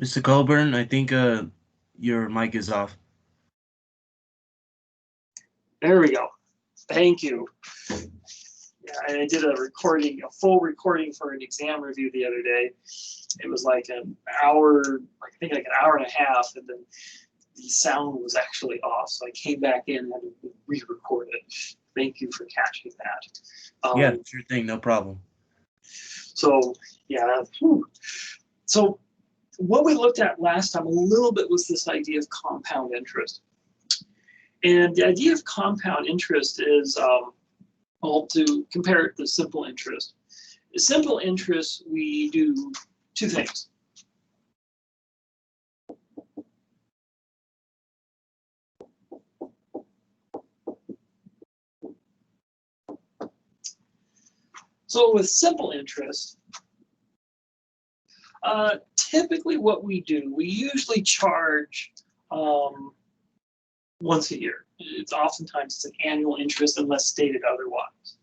Mr. Colburn, I think your mic is off. There we go. Thank you. Yeah, I did a recording, a full recording for an exam review the other day. It was like an hour, I think like an hour and a half, and then the sound was actually off. So I came back in and had to re-record it. Thank you for catching that. Yeah, sure thing, no problem. So yeah, whew. So what we looked at last time a little bit was this idea of compound interest. And the idea of compound interest is, well, to compare it to simple interest. The simple interest, we do two things. So with simple interest, typically what we do, we usually charge once a year. It's oftentimes it's an annual interest unless stated otherwise.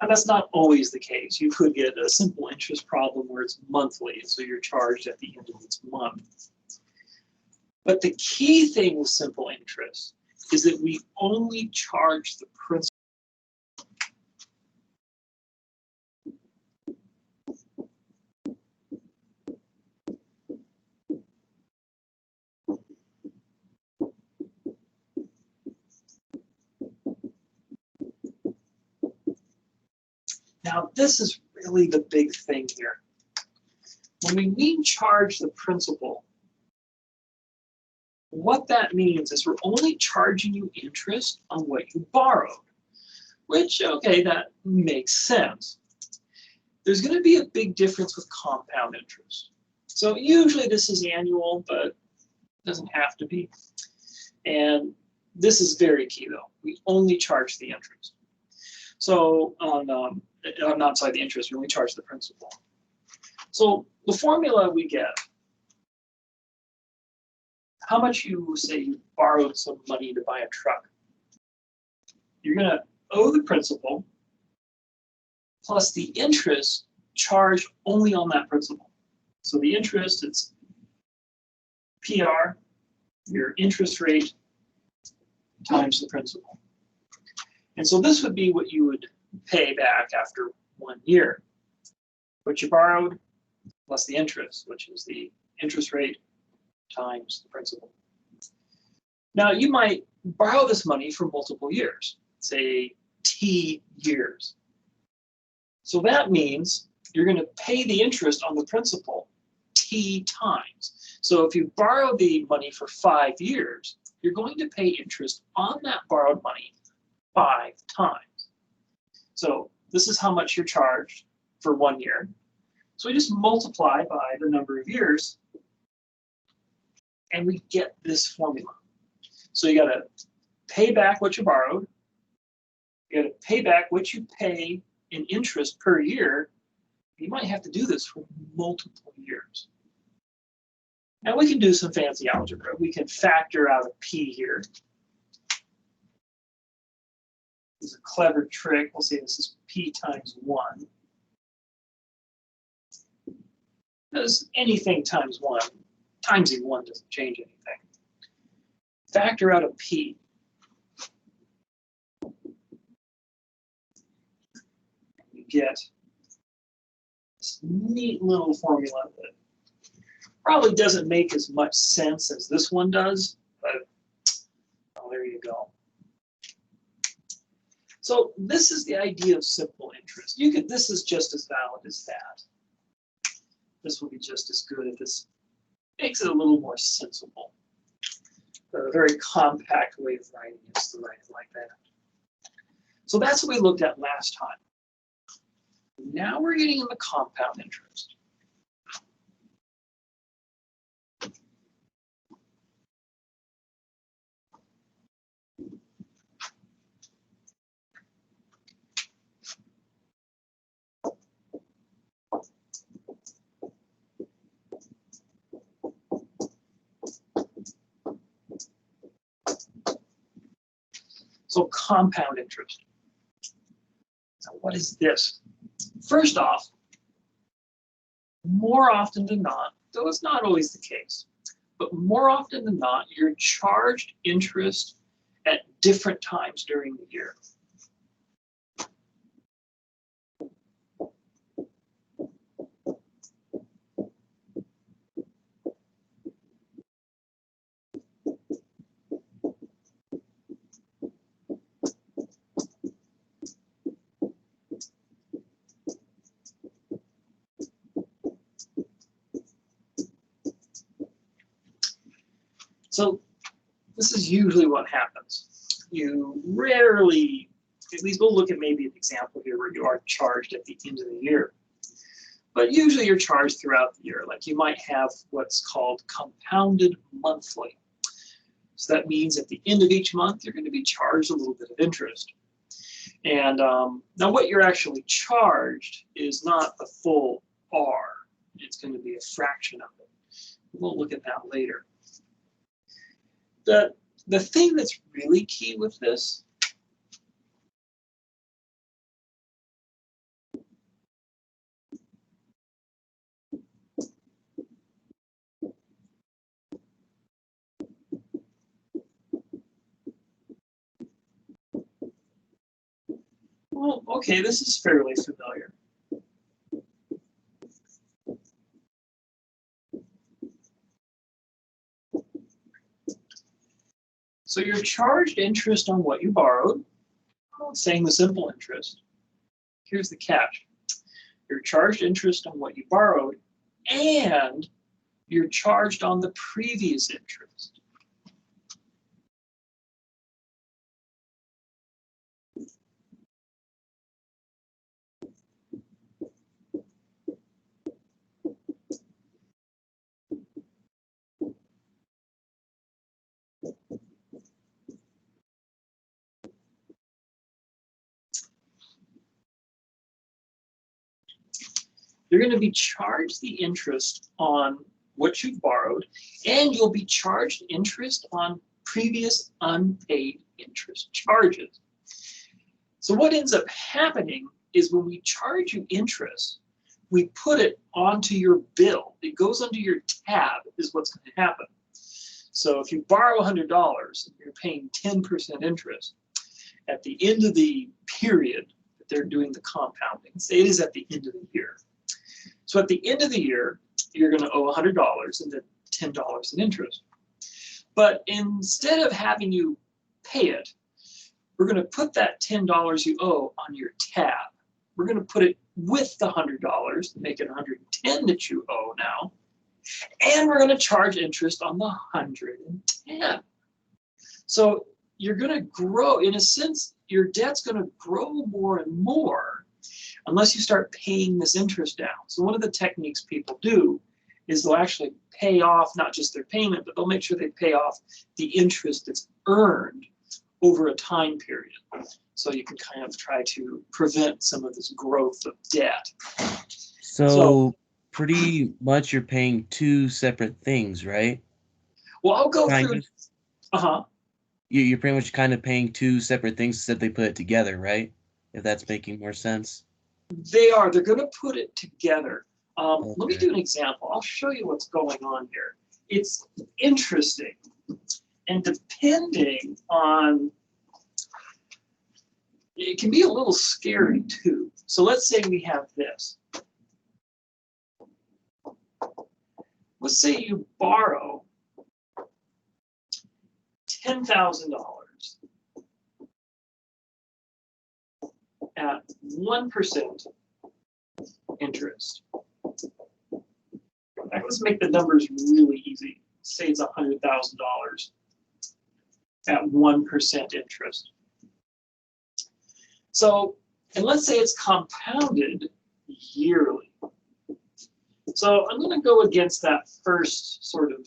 And that's not always the case. You could get a simple interest problem where it's monthly, so you're charged at the end of each month. But the key thing with simple interest is that we only charge the principal. Now, this is really the big thing here. When we mean charge the principal, what that means is we're only charging you interest on what you borrowed, which, okay, that makes sense. There's going to be a big difference with compound interest. So usually this is annual, but it doesn't have to be. And this is very key, though. We only charge the interest. So I'm not sorry, the interest, we only charge the principal. So the formula we get, how much you say you borrowed some money to buy a truck. You're going to owe the principal plus the interest charged only on that principal. So the interest, it's PR, your interest rate times the principal. And so this would be what you would pay back after 1 year. What you borrowed plus the interest, which is the interest rate times the principal. Now you might borrow this money for multiple years, say T years. So that means you're going to pay the interest on the principal T times. So if you borrow the money for 5 years, you're going to pay interest on that borrowed money 5 times. So this is how much you're charged for 1 year. So we just multiply by the number of years, and we get this formula. So you got to pay back what you borrowed. You got to pay back what you pay in interest per year. You might have to do this for multiple years. Now we can do some fancy algebra. We can factor out a p here. This is a clever trick. We'll say this is p times 1. Because anything times 1, timesing 1 doesn't change anything. Factor out a p. You get this neat little formula that probably doesn't make as much sense as this one does, but oh, there you go. So this is the idea of simple interest. This is just as valid as that. This will be just as good if this makes it a little more sensible. A very compact way of writing is to write it like that. So that's what we looked at last time. Now we're getting into compound interest. So compound interest. So what is this? First off, more often than not, though it's not always the case, but more often than not, you're charged interest at different times during the year. So this is usually what happens. You rarely, at least we'll look at maybe an example here where you are charged at the end of the year. But usually you're charged throughout the year. Like you might have what's called compounded monthly. So that means at the end of each month, you're going to be charged a little bit of interest. And now what you're actually charged is not the full R. It's going to be a fraction of it. We'll look at that later. The thing that's really key with this well, okay, this is fairly familiar. So you're charged interest on what you borrowed. Well, it's saying the simple interest. Here's the catch. You're charged interest on what you borrowed, and you're charged on the previous interest. You're going to be charged the interest on what you've borrowed, and you'll be charged interest on previous unpaid interest charges. So what ends up happening is when we charge you interest, we put it onto your bill. It goes under your tab is what's going to happen. So if you borrow $100 and you're paying 10% interest, at the end of the period that they're doing the compounding, say it is at the end of the year. So at the end of the year, you're going to owe $100 and then $10 in interest. But instead of having you pay it, we're going to put that $10 you owe on your tab. We're going to put it with the $100, make it $110 that you owe now. And we're going to charge interest on the $110. So you're going to grow, in a sense, your debt's going to grow more and more unless you start paying this interest down. So one of the techniques people do is they'll actually pay off not just their payment, but they'll make sure they pay off the interest that's earned over a time period. So you can kind of try to prevent some of this growth of debt. So pretty much you're paying two separate things, right? Well, I'll go Kind through. of. Uh-huh. You're pretty much kind of paying two separate things instead they put it together, right? If that's making more sense. They're going to put it together. Let me Okay. do an example. I'll show you what's going on here. It's interesting. And depending on, it can be a little scary too. So let's say we have this. Let's say you borrow $10,000 at 1% interest. Let's make the numbers really easy. Say it's $100,000 at 1% interest. So, and let's say it's compounded yearly. So I'm going to go against that first sort of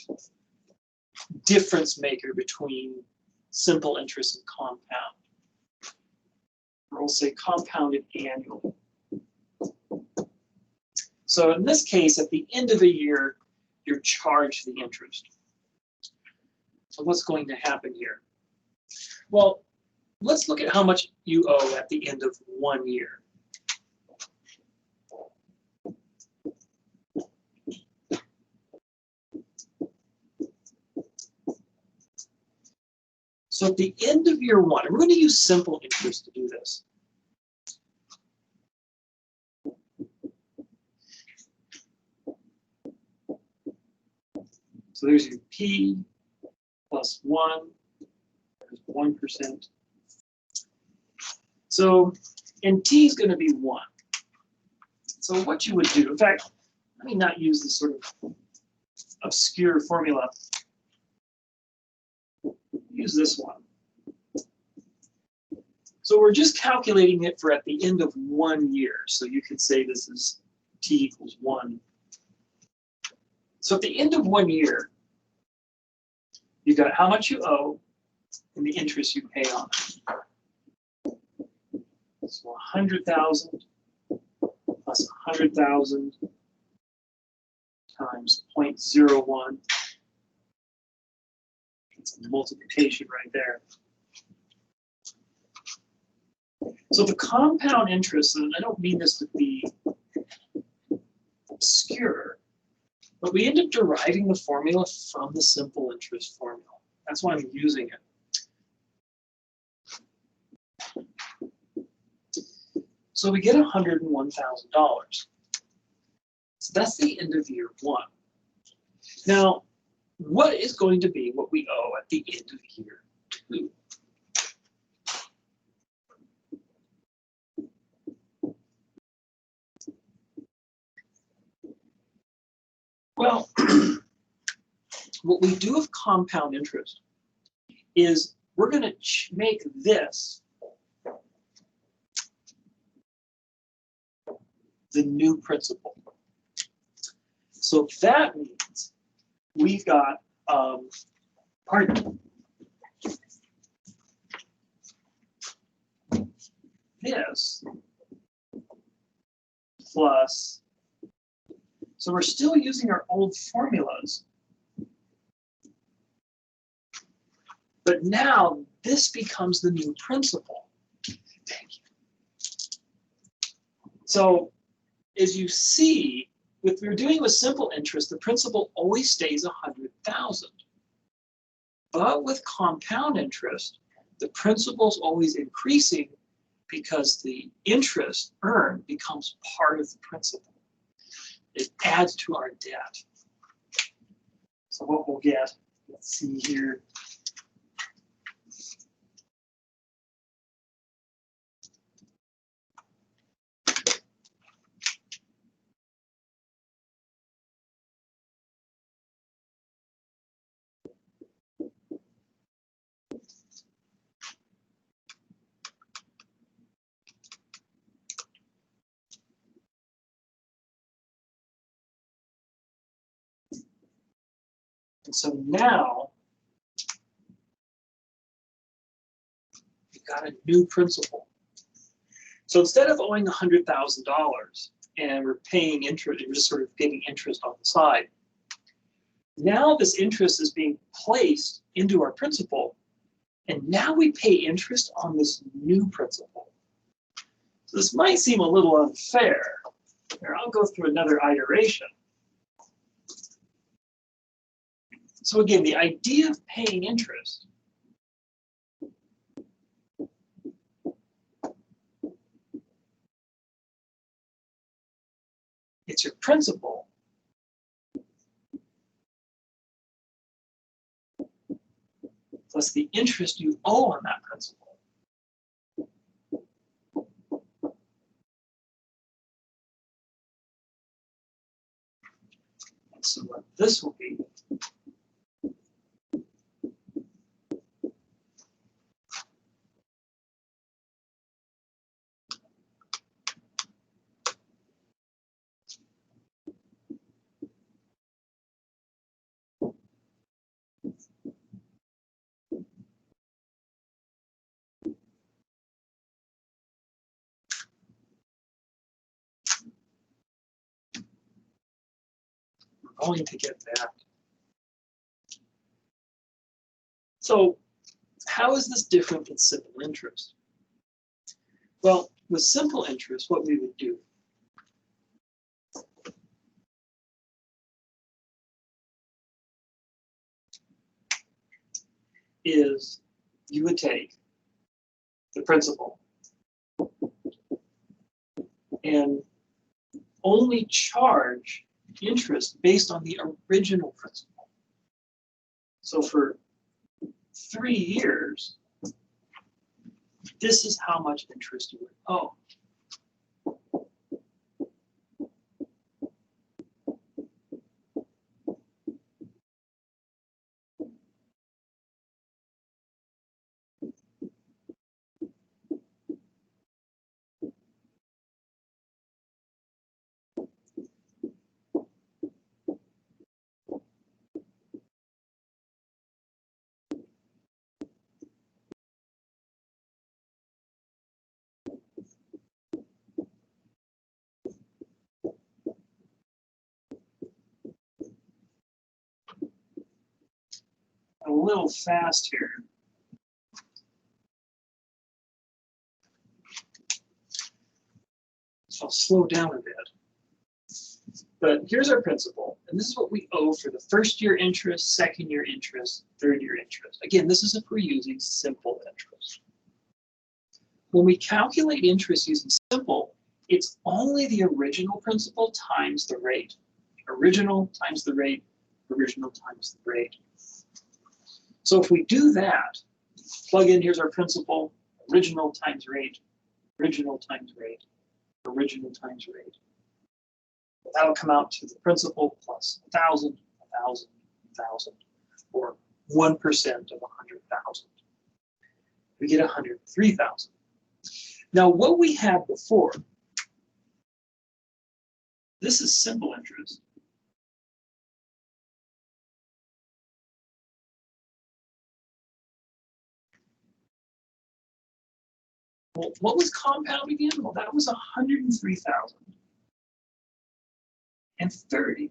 difference maker between simple interest and compound. We'll say compounded annually. So in this case, at the end of a year, you're charged the interest. So what's going to happen here? Well, let's look at how much you owe at the end of 1 year. So at the end of year 1, and we're going to use simple interest to do this. So there's your P plus 1, there's 1%. So, and T is going to be 1. So what you would do, in fact, let me not use this sort of obscure formula. Use this one. So we're just calculating it for at the end of 1 year. So you could say this is T equals 1. So at the end of 1 year, you've got how much you owe and the interest you pay on it. So 100,000 plus 100,000 times 0.01. It's a multiplication right there. So the compound interest, and I don't mean this to be obscure, but we end up deriving the formula from the simple interest formula. That's why I'm using it. So we get $101,000. So that's the end of year 1. Now, what is going to be what we owe at the end of year 2? Well, what we do with compound interest is we're going to make this the new principal. So that means we've got, this plus, so we're still using our old formulas, but now this becomes the new principal. Thank you. So as you see, if we're doing with simple interest, the principal always stays 100,000. But with compound interest, the principal is always increasing because the interest earned becomes part of the principal. It adds to our debt. So what we'll get, let's see here. And so now we've got a new principal. So instead of owing $100,000 and we're paying interest, we're just sort of getting interest on the side. Now this interest is being placed into our principal, and now we pay interest on this new principal. So this might seem a little unfair. Here, I'll go through another iteration. So again, the idea of paying interest it's your principal plus the interest you owe on that principal. So what this will be going to get that. So how is this different than simple interest? Well, with simple interest, what we would do is you would take the principal and only charge interest based on the original principal. So for 3 years, this is how much interest you would owe. A little fast here. So I'll slow down a bit. But here's our principal, and this is what we owe for the first year interest, second year interest, third year interest. Again, this is if we're using simple interest. When we calculate interest using simple, it's only the original principal times the rate. Original times the rate, original times the rate. So if we do that, plug in, here's our principal, original times rate, original times rate, original times rate. That'll come out to the principal plus 1,000, 1,000, 1,000, or 1% of 100,000. We get 103,000. Now what we had before, this is simple interest. Well, what was compound again? Well, that was 103,000 and 30.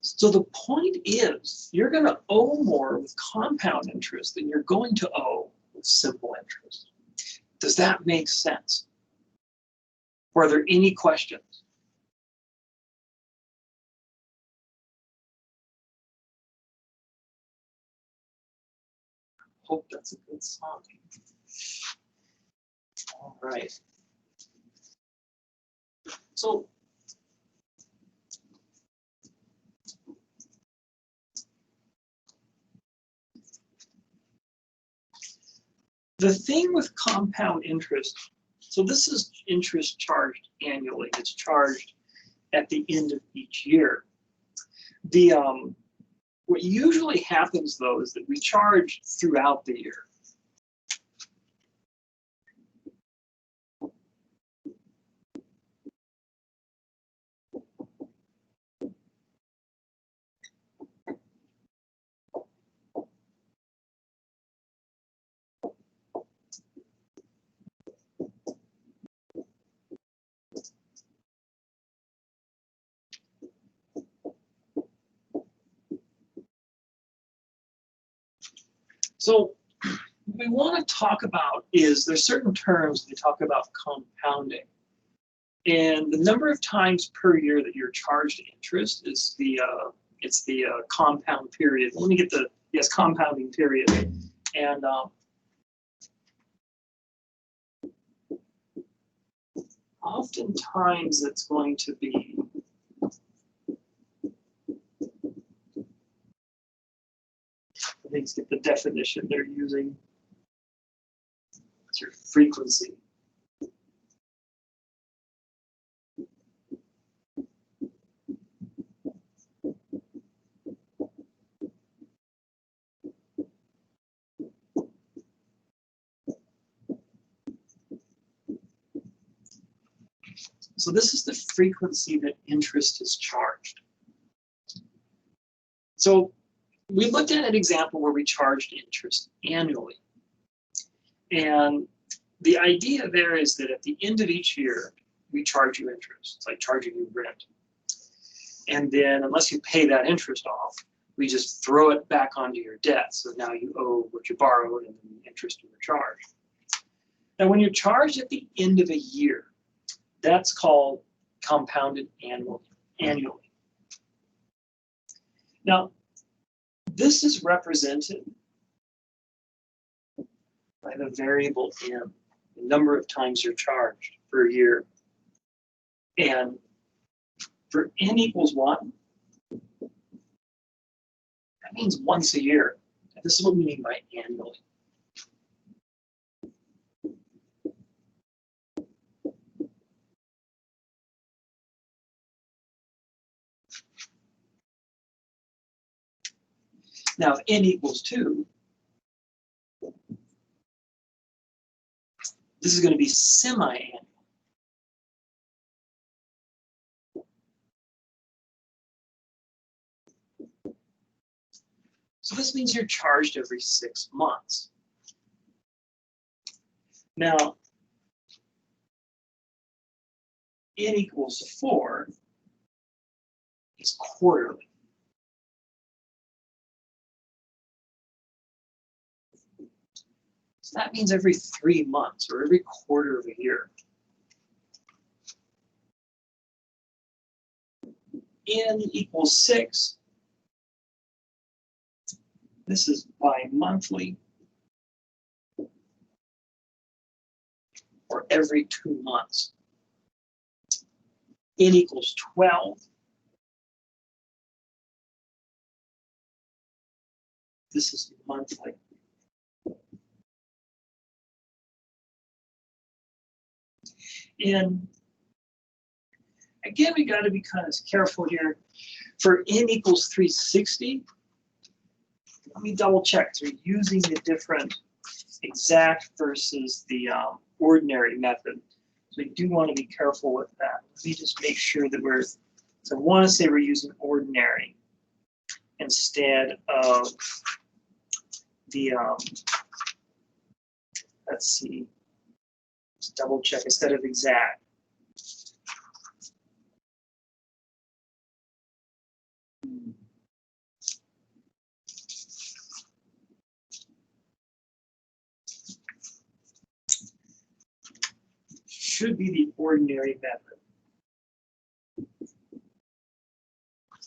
So the point is, you're going to owe more with compound interest than you're going to owe with simple interest. Does that make sense? Or are there any questions? Hope that's a good sign. All right. So the thing with compound interest, so this is interest charged annually. It's charged at the end of each year. What usually happens though is that we charge throughout the year. So what we want to talk about is there's certain terms that talk about compounding. And the number of times per year that you're charged interest is the compound period. Let me get the, yes, compounding period. And oftentimes it's going to be things get the definition they're using. It's your frequency. So this is the frequency that interest is charged. So we looked at an example where we charged interest annually. And the idea there is that at the end of each year, we charge you interest. It's like charging you rent. And then unless you pay that interest off, we just throw it back onto your debt. So now you owe what you borrowed and the interest you were charged. Now, when you're charged at the end of a year, that's called compounded annually. Now, this is represented by the variable n, the number of times you're charged per year. And for n equals 1, that means once a year. And this is what we mean by annually. Now, if n equals 2, this is going to be semi-annual. So this means you're charged every 6 months. Now, n equals 4 is quarterly. So that means every 3 months or every quarter of a year. N equals 6. This is bi-monthly or every 2 months. N equals 12. This is monthly. And again, we got to be kind of careful here. For n equals 360, let me double check. So we're using the different exact versus the ordinary method. So we do want to be careful with that. Let me just make sure that we're, so I want to say we're using ordinary instead of the, let's see, let's double check, instead of exact. Should be the ordinary method.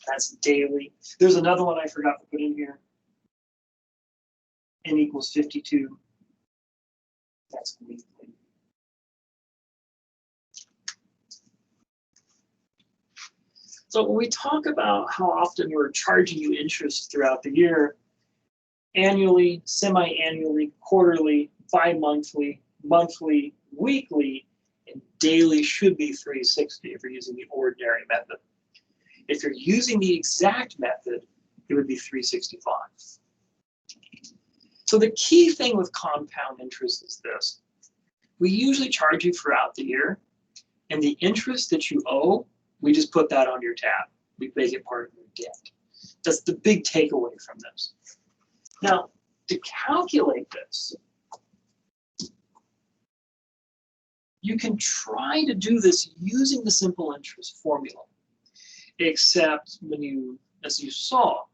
That's daily. There's another one I forgot to put in here. N equals 52. That's weekly. So when we talk about how often we're charging you interest throughout the year, annually, semi-annually, quarterly, bi-monthly, monthly, weekly, and daily should be 360 if you're using the ordinary method. If you're using the exact method, it would be 365. So the key thing with compound interest is this. We usually charge you throughout the year, and the interest that you owe, we just put that on your tab. We make it part of your debt. That's the big takeaway from this. Now, to calculate this, you can try to do this using the simple interest formula, except when you, as you saw,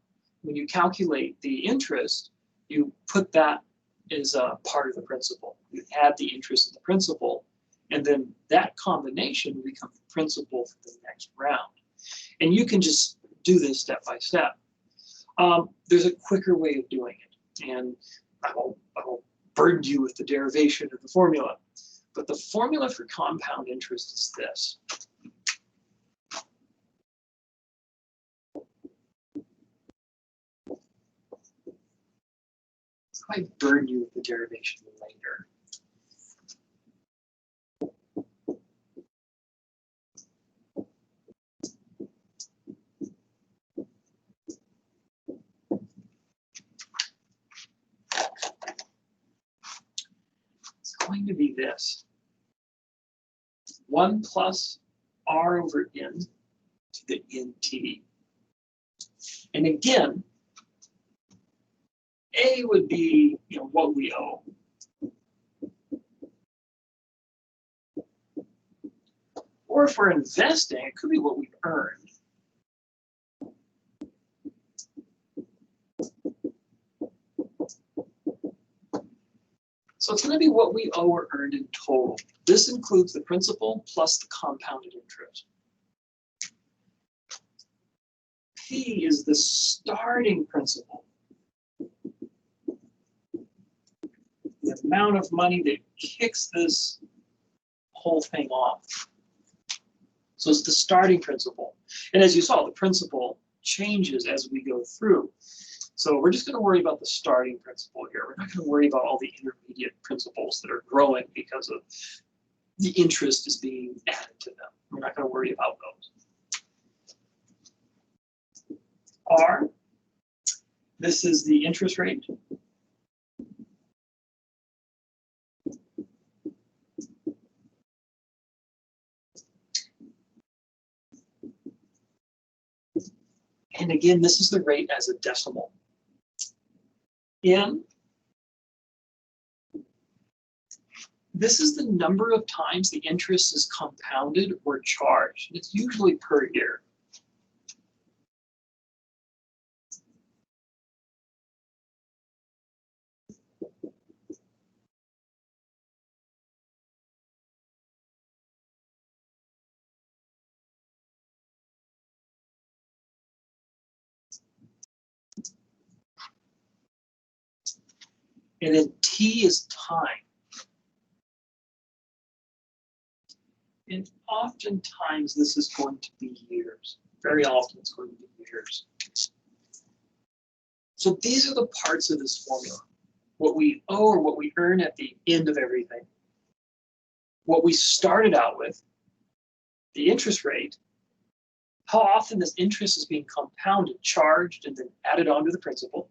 when you calculate the interest, you put that as a part of the principal. You add the interest and the principal, and then that combination will become the principal for the next round. And you can just do this step by step. There's a quicker way of doing it, and I won't burden you with the derivation of the formula. But the formula for compound interest is this. I might burden you with the derivation later. It's going to be this. 1 plus r over n to the nt. And again, A would be what we owe. Or if we're investing, it could be what we've earned. So it's going to be what we owe or earned in total. This includes the principal plus the compounded interest. P is the starting principal. The amount of money that kicks this whole thing off. So it's the starting principal. And as you saw, the principal changes as we go through. So we're just going to worry about the starting principal here. We're not going to worry about all the intermediate principles that are growing because of the interest is being added to them. We're not going to worry about those. R, this is the interest rate. And again, this is the rate as a decimal. N, this is the number of times the interest is compounded or charged. It's usually per year. And then T is time. And oftentimes this is going to be years. Very often it's going to be years. So these are the parts of this formula. What we owe or what we earn at the end of everything. What we started out with, the interest rate, how often this interest is being compounded, charged, and then added onto the principal.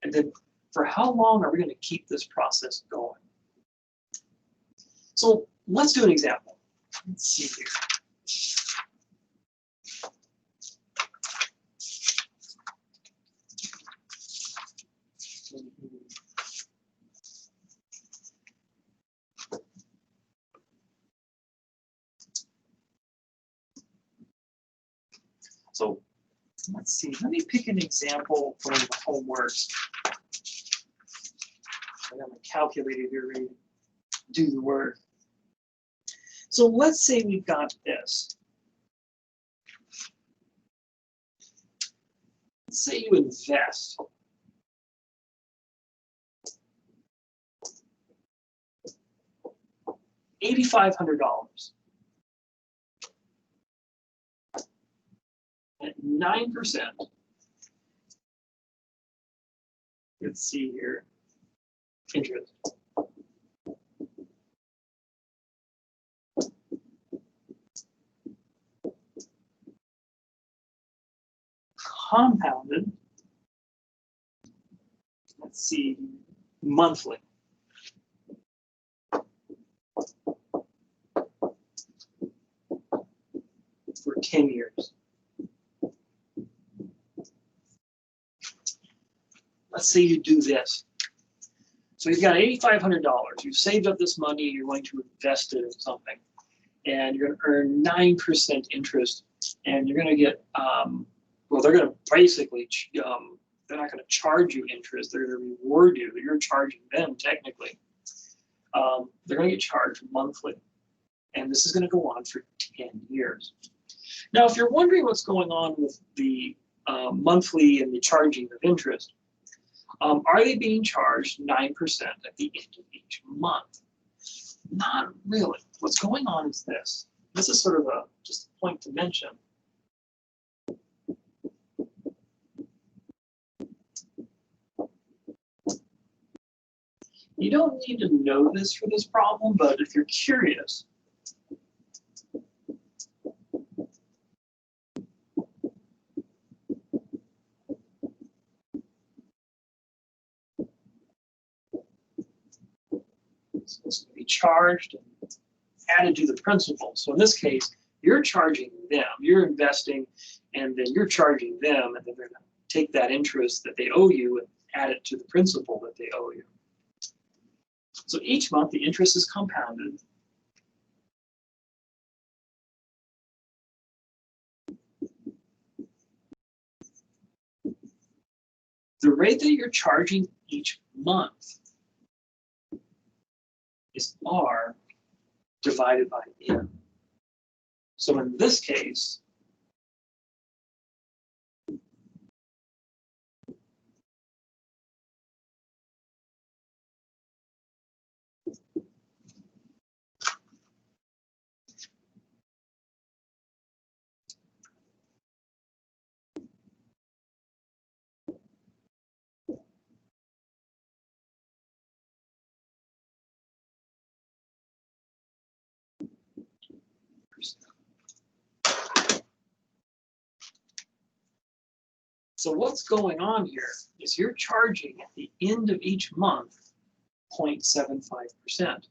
And then for how long are we going to keep this process going? So let's do an example. Let's see here. So let's see, let me pick an example from the homeworks. I got my calculator here ready to do the work. So let's say we've got this. Let's say you invest. $8,500 at 9%. Let's see here. Interest. Compounded. Let's see, monthly. For 10 years. Let's say you do this. So you've got $8,500. You've saved up this money. You're going to invest it in something. And you're going to earn 9% interest. And you're going to get, well, they're going to basically, they're not going to charge you interest. They're going to reward you. You're charging them technically. They're going to get charged monthly. And this is going to go on for 10 years. Now, if you're wondering what's going on with the monthly and the charging of interest, are they being charged 9% at the end of each month? Not really. What's going on is this. This is sort of just a point to mention. You don't need to know this for this problem, but if you're curious, it's going to be charged and added to the principal. So in this case, you're charging them, you're investing, and then you're charging them, and then they're going to take that interest that they owe you and add it to the principal that they owe you. So each month, the interest is compounded. the rate that you're charging each month is R divided by N. So in this case, so what's going on here is you're charging at the end of each month 0.75%.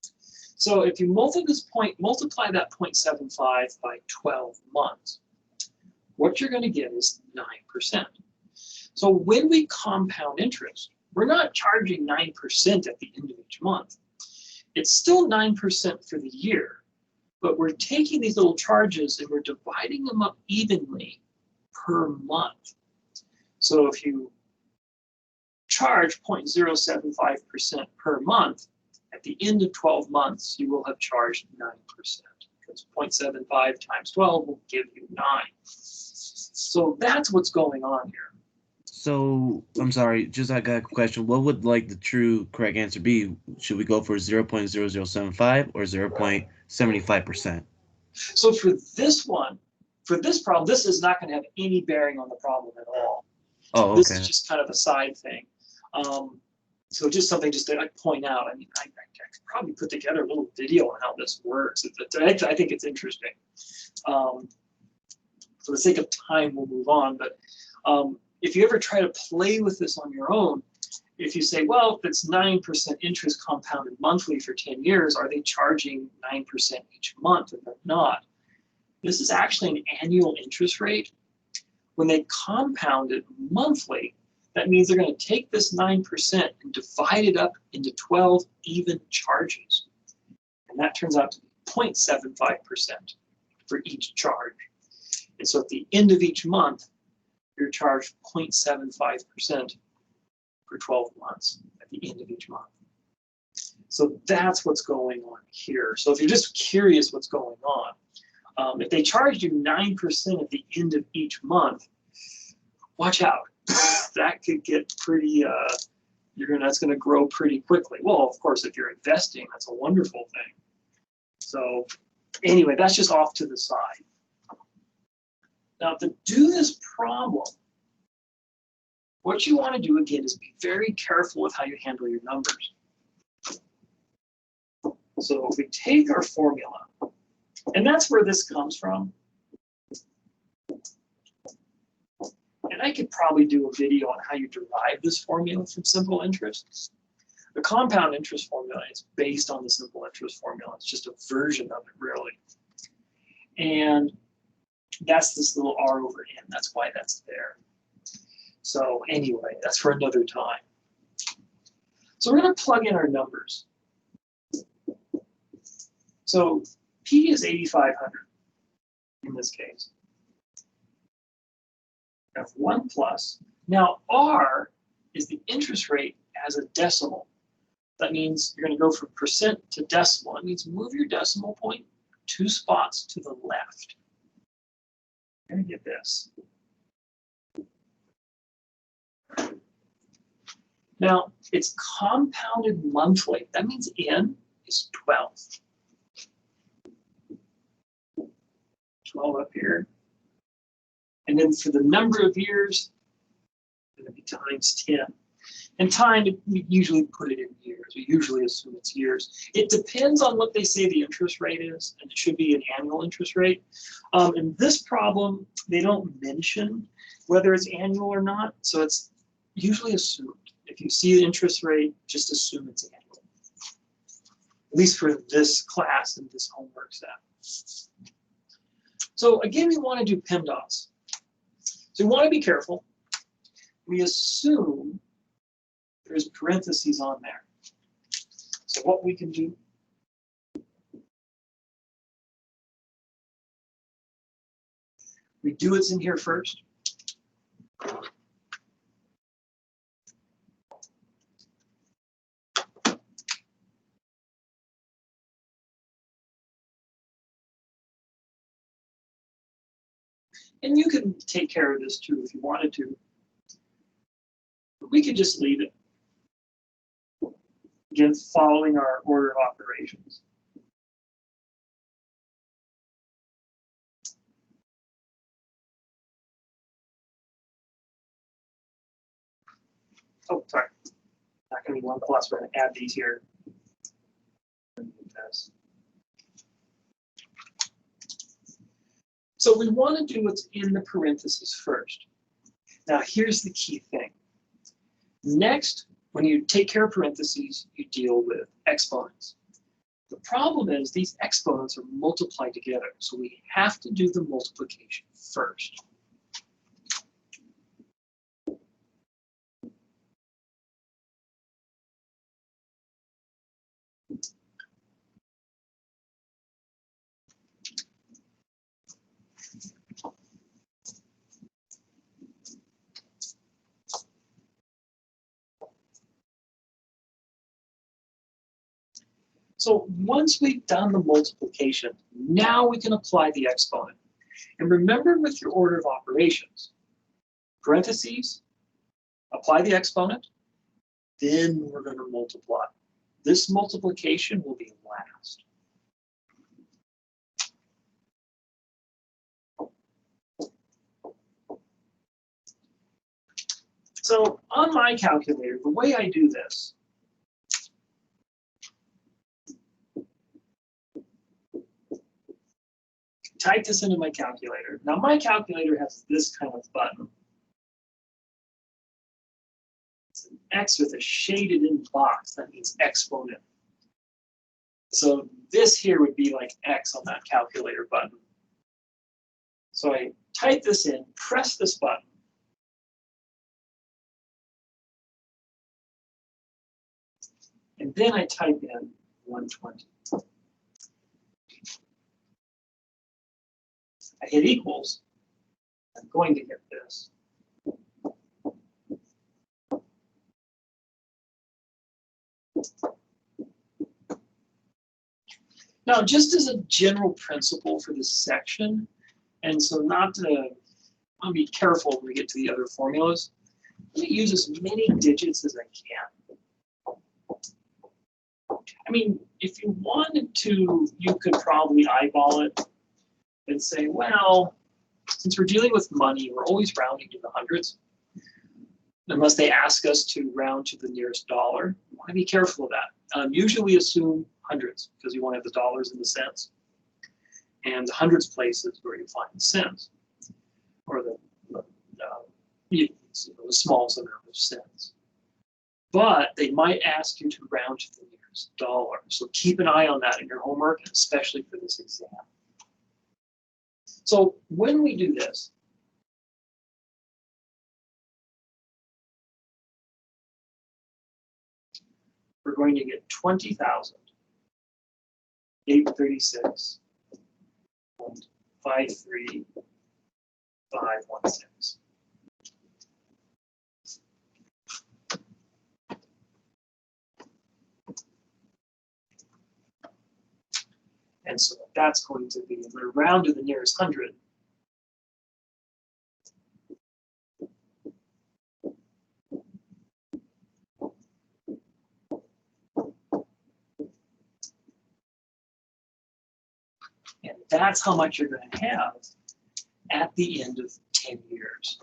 So if you multiply that 0.75 by 12 months, what you're going to get is 9%. So when we compound interest, we're not charging 9% at the end of each month. It's still 9% for the year, but we're taking these little charges and we're dividing them up evenly per month. So if you charge 0.075% per month, at the end of 12 months, you will have charged 9%, because 0.75 times 12 will give you 9. So that's what's going on here. So I'm sorry, just I got a question. What would like the true correct answer be? Should we go for 0.0075 or 0.75%? So for this one, for this problem, this is not going to have any bearing on the problem at all. Oh, This okay. is just kind of a side thing. So just something just to point out. I mean, I could probably put together a little video on how this works. I think it's interesting. For the sake of time, we'll move on. But if you ever try to play with this on your own, if you say, well, if it's 9% interest compounded monthly for 10 years, are they charging 9% each month? And they're not. This is actually an annual interest rate. When they compound it monthly, that means they're going to take this 9% and divide it up into 12 even charges. And that turns out to be 0.75% for each charge. And so at the end of each month, you're charged 0.75% for 12 months at the end of each month. So that's what's going on here. So if you're just curious what's going on, if they charged you 9% at the end of each month, watch out. That could get pretty, that's going to grow pretty quickly. Well, of course, if you're investing, that's a wonderful thing. So anyway, that's just off to the side. Now, to do this problem, what you want to do, again, is be very careful with how you handle your numbers. So if we take our formula, and that's where this comes from. And I could probably do a video on how you derive this formula from simple interest. The compound interest formula is based on the simple interest formula. It's just a version of it, really. And that's this little R over N. That's why that's there. So anyway, that's for another time. So we're going to plug in our numbers. So P is 8,500 in this case. F1 plus. Now R is the interest rate as a decimal. That means you're going to go from percent to decimal. It means move your decimal point 2 spots to the left. You're going to get this. Now, it's compounded monthly. That means N is 12. 12 up here. And then for the number of years, it's going to be times 10. And time, we usually put it in years. We usually assume it's years. It depends on what they say the interest rate is, and it should be an annual interest rate. In this problem, they don't mention whether it's annual or not, so it's usually assumed. If you see the interest rate, just assume it's annual. At least for this class and this homework set. So again, we want to do PEMDAS. So we want to be careful. We assume there's parentheses on there. So what we can do, we do what's in here first. And you can take care of this too if you wanted to. But we could just leave it. Again, following our order of operations. Oh, sorry. Not going to be 1 plus. We're going to add these here. So we want to do what's in the parentheses first. Now, here's the key thing. Next, when you take care of parentheses, you deal with exponents. The problem is these exponents are multiplied together, so we have to do the multiplication first. So once we've done the multiplication, now we can apply the exponent. And remember with your order of operations, parentheses, apply the exponent, then we're going to multiply. This multiplication will be last. So on my calculator, the way I do this, type this into my calculator. Now my calculator has this kind of button. It's an X with a shaded in box. That means exponent. So this here would be like X on that calculator button. So I type this in, press this button. And then I type in 120. I hit equals. I'm going to get this. Now, just as a general principle for this section, and so not to, I'll be careful when we get to the other formulas. I'm going to use as many digits as I can. I mean, if you wanted to, you could probably eyeball it and say, well, since we're dealing with money, we're always rounding to the hundreds. Unless they ask us to round to the nearest dollar. You want to be careful of that. Usually we assume hundreds because you want to have the dollars and the cents. And the hundreds place is where you find the cents, or the smallest amount of cents. But they might ask you to round to the nearest dollar. So keep an eye on that in your homework, especially for this exam. So when we do this, we're going to get 20,836.53516. And so that's going to be, I'm going to round to the nearest hundred. And that's how much you're going to have at the end of 10 years.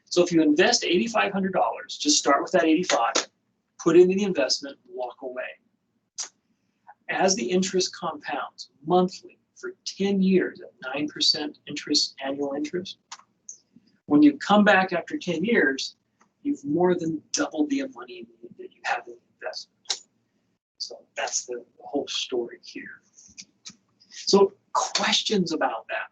So if you invest $8,500, just start with that 85, put it into the investment, and walk away. As the interest compounds monthly for 10 years at 9% interest, annual interest, when you come back after 10 years, you've more than doubled the money that you have in the investment. So that's the whole story here. So questions about that?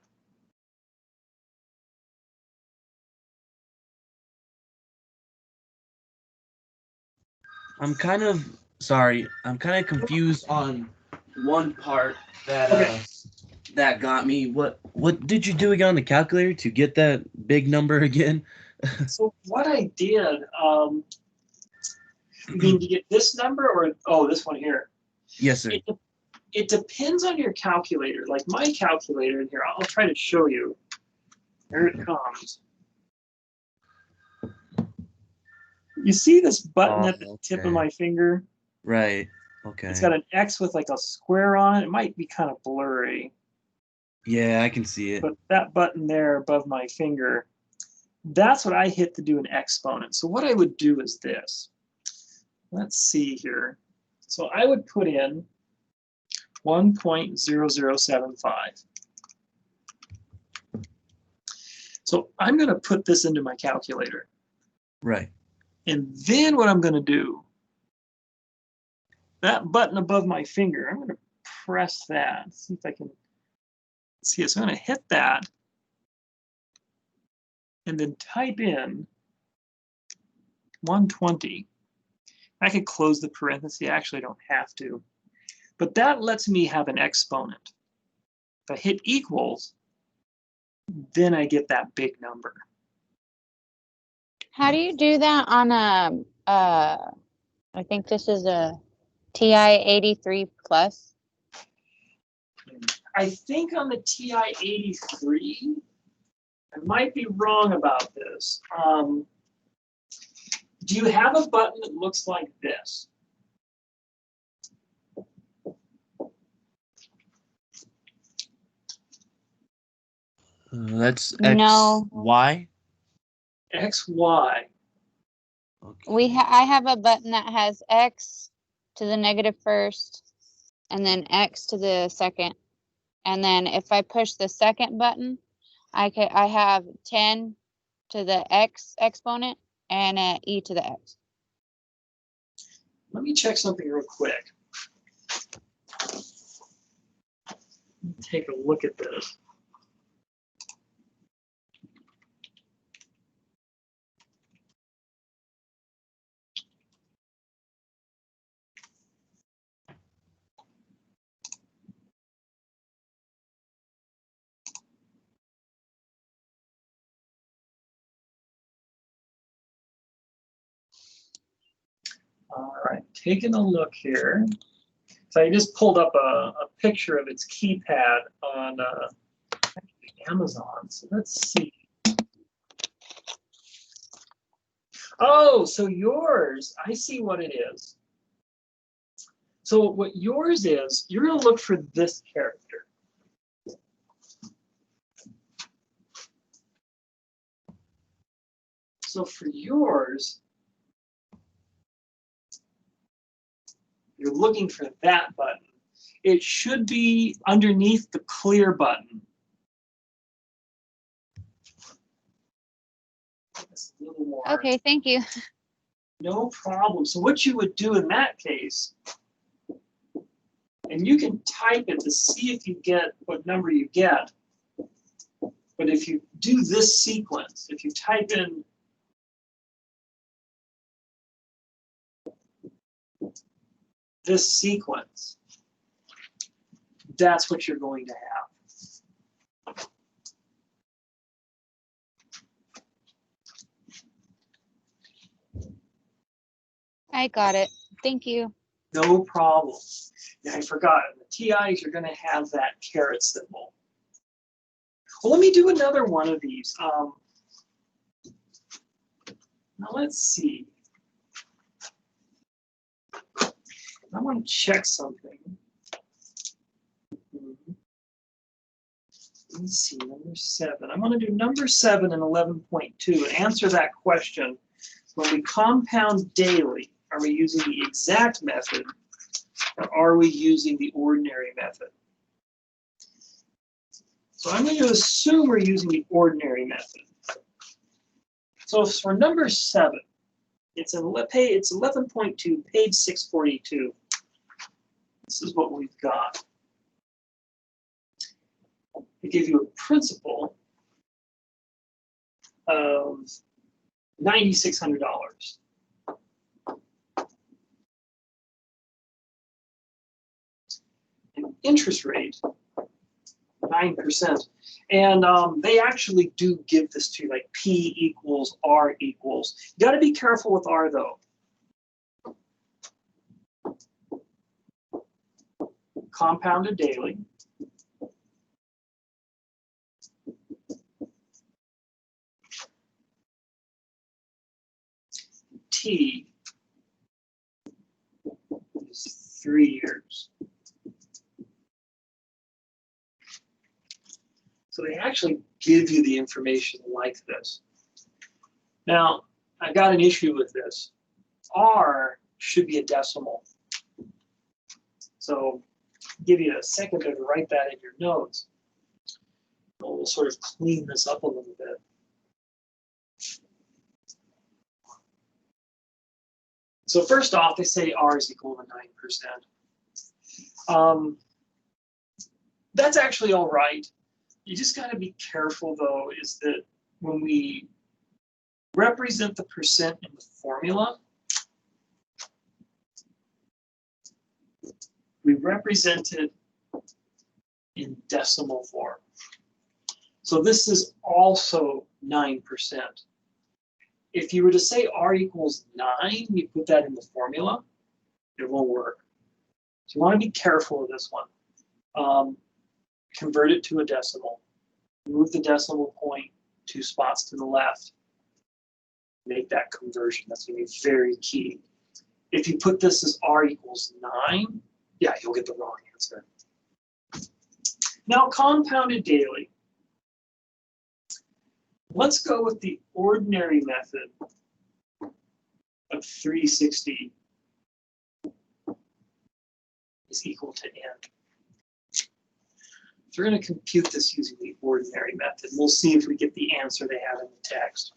I'm kind of confused on one part that that got me. What did you do again on the calculator to get that big number again? So what I did, you mean to get this number or this one here? Yes, sir. It depends on your calculator. Like my calculator in here, I'll try to show you. Here it comes. You see this button at the tip of my finger? Right. Okay. It's got an X with like a square on it. It might be kind of blurry. Yeah, I can see it. But that button there above my finger, that's what I hit to do an exponent. So what I would do is this. Let's see here. So I would put in 1.0075. So I'm going to put this into my calculator. Right. And then what I'm going to do, that button above my finger, I'm going to press that. See if I can see it. So I'm going to hit that and then type in 120. I could close the parenthesis. Actually, I don't have to. But that lets me have an exponent. If I hit equals, then I get that big number. How do you do that on a, I think this is a TI 83 plus? I think on the TI 83, I might be wrong about this. Do you have a button that looks like this? That's X, No. Y. XY. Okay. I have a button that has X to the negative first, and then X to the second. And then if I push the second button, I have 10 to the X exponent and an E to the X. Let me check something real quick. Take a look at this. All right, taking a look here. So I just pulled up a picture of its keypad on Amazon. So let's see. Oh, so yours, I see what it is. So what yours is, you're going to look for this character. So for yours, you're looking for that button. It should be underneath the clear button. That's a little more. Okay, thank you. No problem. So what you would do in that case, and you can type it to see if you get what number you get. But if you do this sequence, if you type in this sequence, that's what you're going to have. I got it. Thank you. No problem. Yeah, I forgot. In the TIs, you're going to have that caret symbol. Well, let me do another one of these. Now let's see. I want to check something. Let's see, number 7. I'm going to do number 7 and 11.2 and answer that question. When we compound daily, are we using the exact method or are we using the ordinary method? So I'm going to assume we're using the ordinary method. So for number 7, it's 11.2, page 642. This is what we've got. They give you a principal of $9,600. An interest rate, 9%. And they actually do give this to you, like P equals R equals. You got to be careful with R, though. Compounded daily. t is 3 years. So they actually give you the information like this. Now, I've got an issue with this. R should be a decimal. So give you a second to write that in your notes. We'll sort of clean this up a little bit. So first off, they say R is equal to 9%. That's actually all right. You just got to be careful, though, is that when we represent the percent in the formula, we represent it in decimal form. So this is also 9%. If you were to say R equals 9, you put that in the formula, it won't work. So you want to be careful of this one. Convert it to a decimal. Move the decimal point 2 spots to the left. Make that conversion. That's going to be very key. If you put this as R equals 9, yeah, you'll get the wrong answer. Now, compounded daily. Let's go with the ordinary method of 360 is equal to n. So we're going to compute this using the ordinary method. We'll see if we get the answer they have in the text.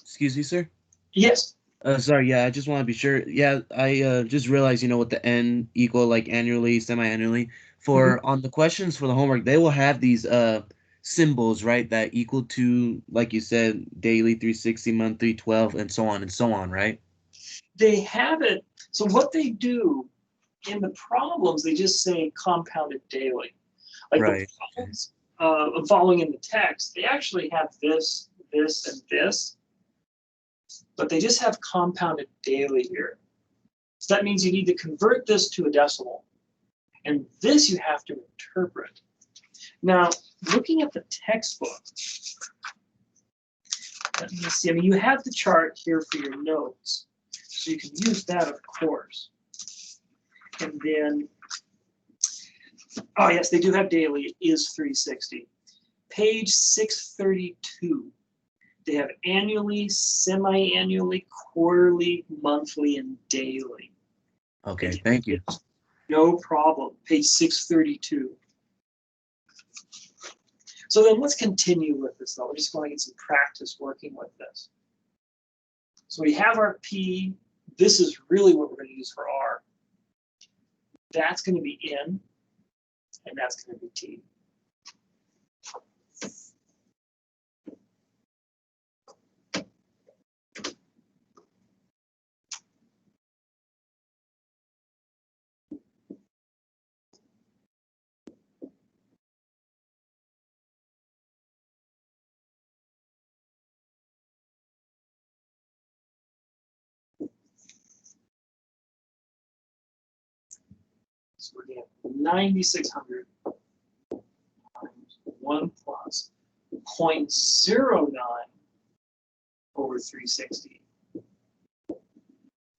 Excuse me, sir? Yes. Sorry, yeah, I just want to be sure. Yeah, I just realized, with the n equal, like annually, semi-annually, for on the questions for the homework, they will have these symbols, right, that equal to, like you said, daily, 360, monthly, 12, and so on, right? They have it. So what they do in the problems, they just say compounded daily. Like right. The problems following in the text, they actually have this, this, and this, but they just have compounded daily here. So that means you need to convert this to a decimal, and this you have to interpret. Now, looking at the textbook, let me see. I mean, you have the chart here for your notes, so you can use that, of course. And then, oh yes, they do have daily. It is 360. Page 632. They have annually, semi-annually, quarterly, monthly, and daily. Okay, thank you. No problem. Page 632. So then let's continue with this, though. We're just going to get some practice working with this. So we have our P. This is really what we're going to use for R. That's going to be N, and that's going to be T. So we're going to have 9,600 times 1 plus 0.09 over 360.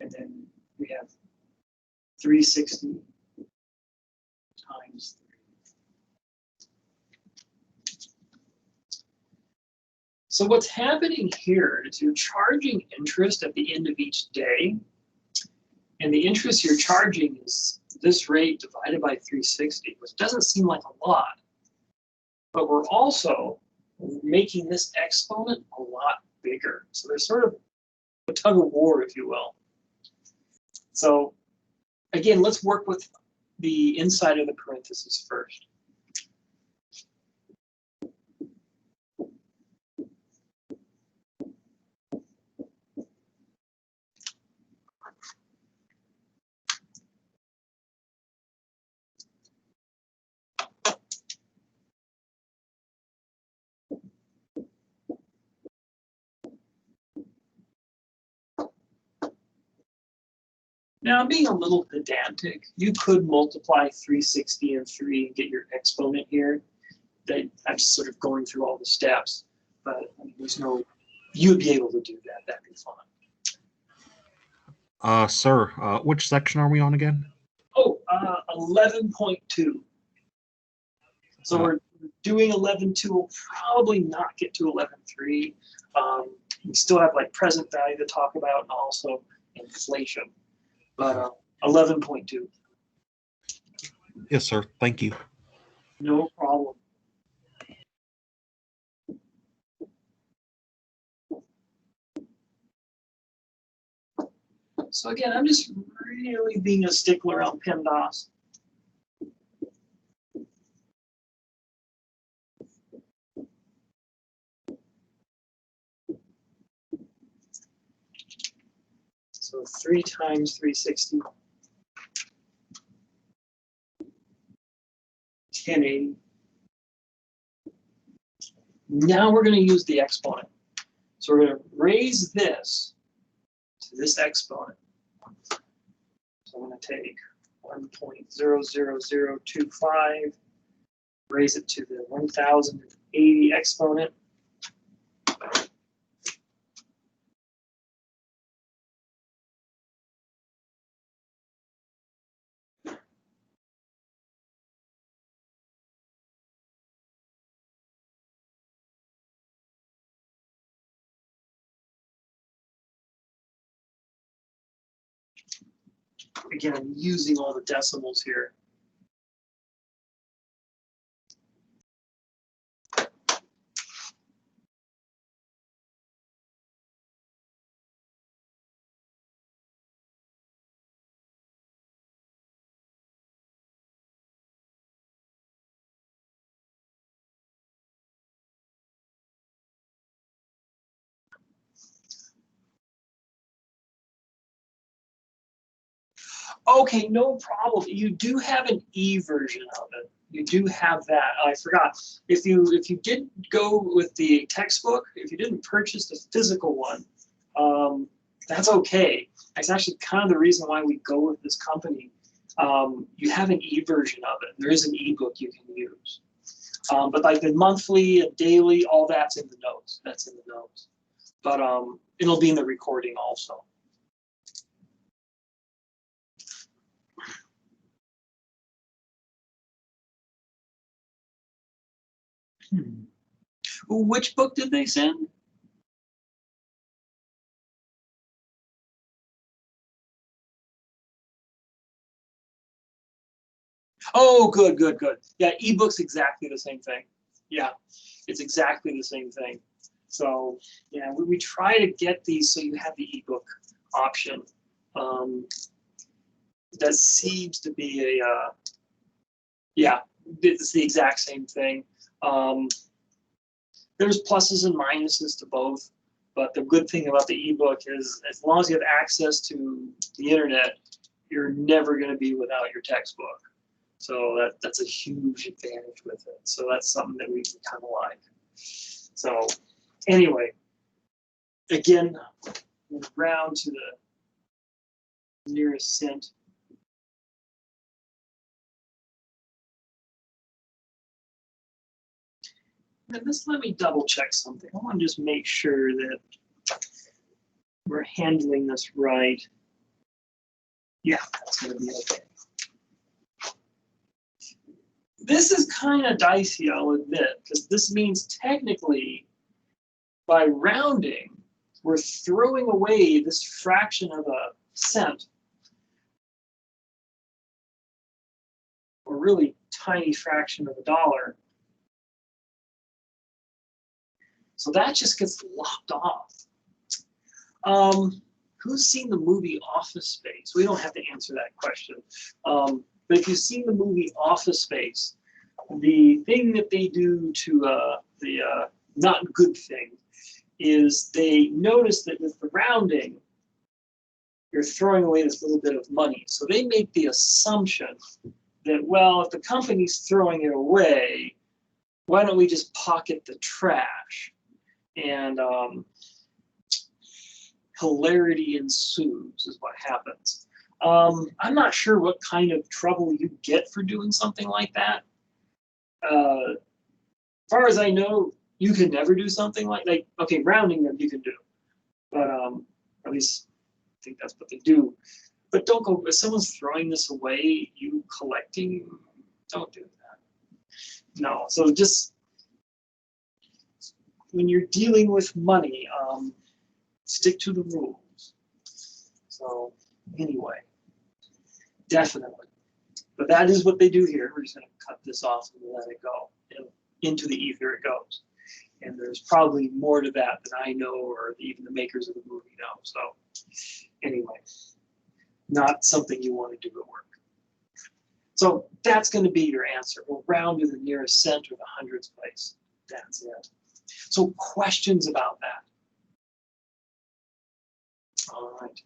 And then we have 360 times 3. So what's happening here is you're charging interest at the end of each day. And the interest you're charging is this rate divided by 360, which doesn't seem like a lot. But we're also making this exponent a lot bigger. So there's sort of a tug of war, if you will. So again, let's work with the inside of the parentheses first. Now, I'm being a little pedantic. You could multiply 360 and 3 and get your exponent here. I'm just sort of going through all the steps, but I mean, there's no, you'd be able to do that. That'd be fine. Sir, which section are we on again? Oh, 11.2. So we're doing 11.2. We'll probably not get to 11.3. We still have like present value to talk about and also inflation. But 11.2. Yes, sir. Thank you. No problem. So again, I'm just really being a stickler on PEMDAS. So 3 times 360. 1080. Now we're going to use the exponent. So we're going to raise this to this exponent. So I'm going to take 1.00025, raise it to the 1080 exponent. Again, I'm using all the decimals here. Okay, no problem. You do have an E version of it. You do have that. I forgot. If you did go with the textbook, if you didn't purchase the physical one, that's okay. That's actually kind of the reason why we go with this company. You have an E version of it. There is an ebook you can use. But like the monthly and daily, all that's in the notes. That's in the notes. But it'll be in the recording also. Which book did they send? Oh, good, good, good. Yeah, ebook's exactly the same thing. Yeah, it's exactly the same thing. So yeah, we try to get these so you have the ebook option. That seems to be a yeah, it's the exact same thing. There's pluses and minuses to both, but the good thing about the ebook is as long as you have access to the internet, you're never going to be without your textbook. So that's a huge advantage with it. So that's something that we kind of like. So anyway, again, round to the nearest cent. And just let me double check something. I want to just make sure that we're handling this right. Yeah, that's going to be okay. This is kind of dicey, I'll admit, because this means technically by rounding, we're throwing away this fraction of a cent, or really tiny fraction of a dollar. So that just gets lopped off. Who's seen the movie Office Space? We don't have to answer that question. But if you've seen the movie Office Space, the thing that they do to the not good thing is they notice that with the rounding, you're throwing away this little bit of money. So they make the assumption that, well, if the company's throwing it away, why don't we just pocket the trash? And hilarity ensues is what happens. I'm not sure what kind of trouble you get for doing something like that. As far as I know, you can never do something like okay, rounding them you can do, but at least think that's what they do. But don't go, if someone's throwing this away, you collecting, don't do that. No, so just when you're dealing with money, stick to the rules. So anyway, definitely. But that is what they do here. We're just going to cut this off and let it go. And into the ether it goes. And there's probably more to that than I know or even the makers of the movie know. So anyway, not something you want to do at work. So that's going to be your answer. We'll round to the nearest cent or the hundredths place. That's it. So questions about that? All right.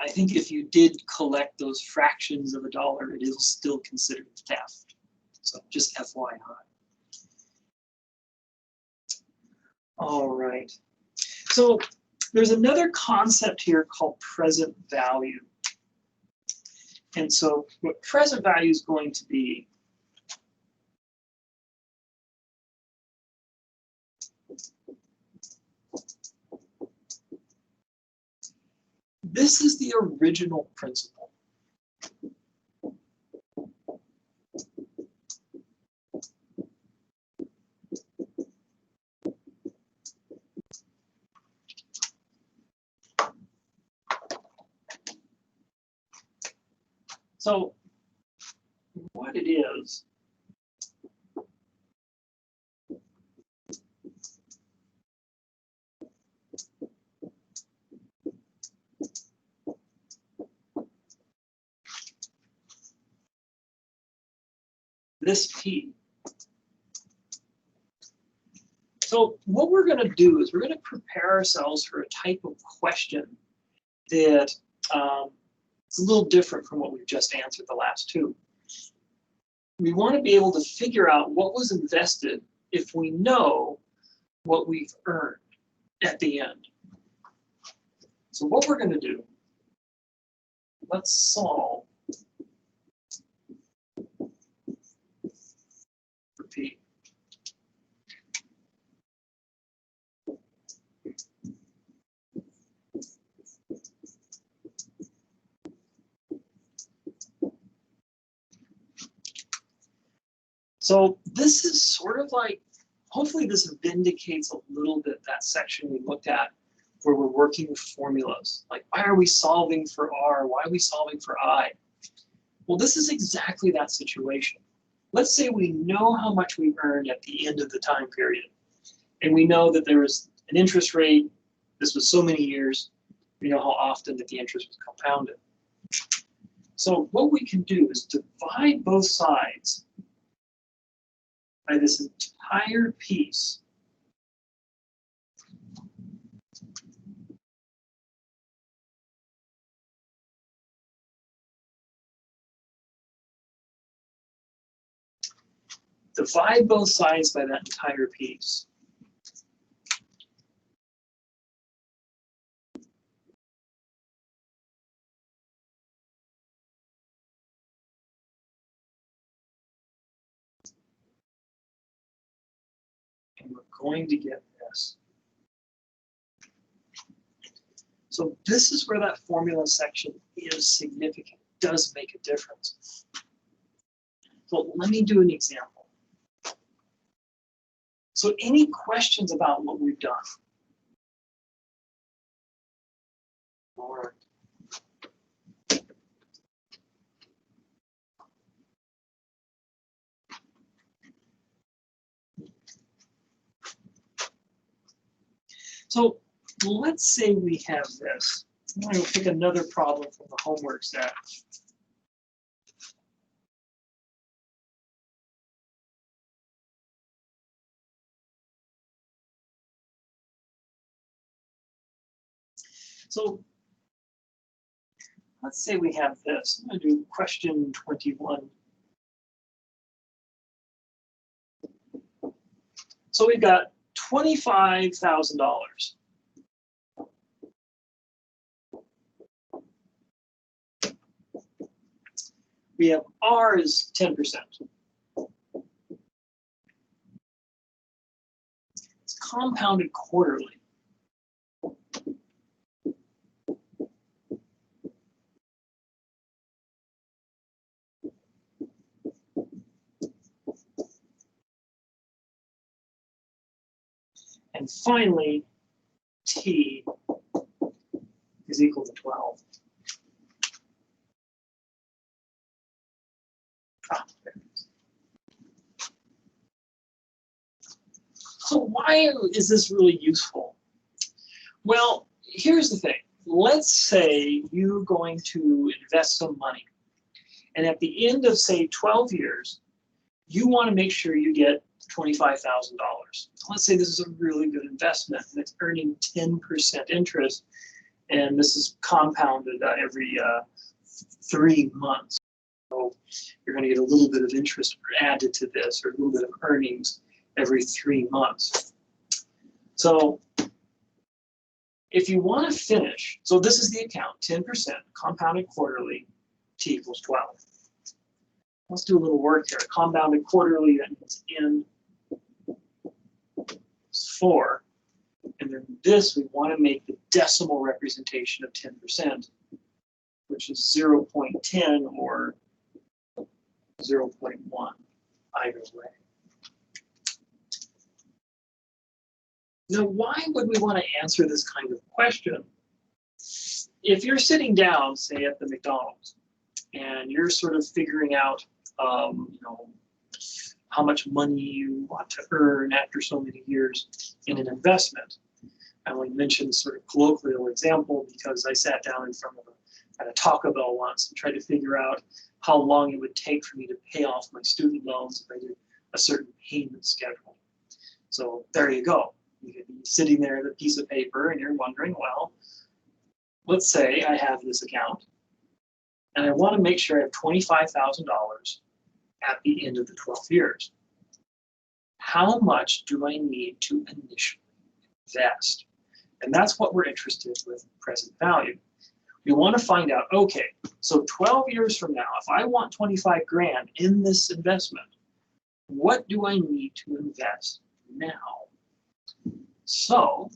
I think if you did collect those fractions of a dollar, it is still considered theft. So just FYI. All right. So there's another concept here called present value. And so what present value is going to be, this is the original principle. So what it is, this P. So what we're going to do is we're going to prepare ourselves for a type of question that is a little different from what we've just answered the last two. We want to be able to figure out what was invested if we know what we've earned at the end. So what we're going to do, let's solve for P. So this is sort of like, hopefully this vindicates a little bit that section we looked at where we're working with formulas. Like, why are we solving for R? Why are we solving for I? Well, this is exactly that situation. Let's say we know how much we've earned at the end of the time period. And we know that there was an interest rate. This was so many years. We know how often that the interest was compounded. So what we can do is divide both sides by this entire piece. Divide both sides by that entire piece. And we're going to get this. So this is where that formula section is significant. It does make a difference. So let me do an example. So any questions about what we've done? All right. So let's say we have this. I'm going to pick another problem from the homework set. So let's say we have this. I'm going to do question 21. So we've got $25,000. We have R is 10%. It's compounded quarterly. And finally, T is equal to 12. There it is. So why is this really useful? Well, here's the thing. Let's say you're going to invest some money. And at the end of, say, 12 years, you want to make sure you get $25,000. Let's say this is a really good investment and it's earning 10% interest, and this is compounded every 3 months. So you're going to get a little bit of interest added to this, or a little bit of earnings every 3 months. So if you want to finish, so this is the account, 10% compounded quarterly, T equals 12. Let's do a little work here. Compounded quarterly, that means N is 4. And then this, we want to make the decimal representation of 10%, which is 0.10 or 0.1, either way. Now, why would we want to answer this kind of question? If you're sitting down, say at the McDonald's, and you're sort of figuring out, how much money you want to earn after so many years in an investment. I only mentioned sort of colloquial example because I sat down in front of at a Taco Bell once and tried to figure out how long it would take for me to pay off my student loans if I did a certain payment schedule. So there you go. You could be sitting there with a piece of paper and you're wondering, well, let's say I have this account and I want to make sure I have $25,000 at the end of the 12 years. How much do I need to initially invest? And that's what we're interested with present value. We want to find out, okay, so 12 years from now, if I want 25 grand in this investment, what do I need to invest now? So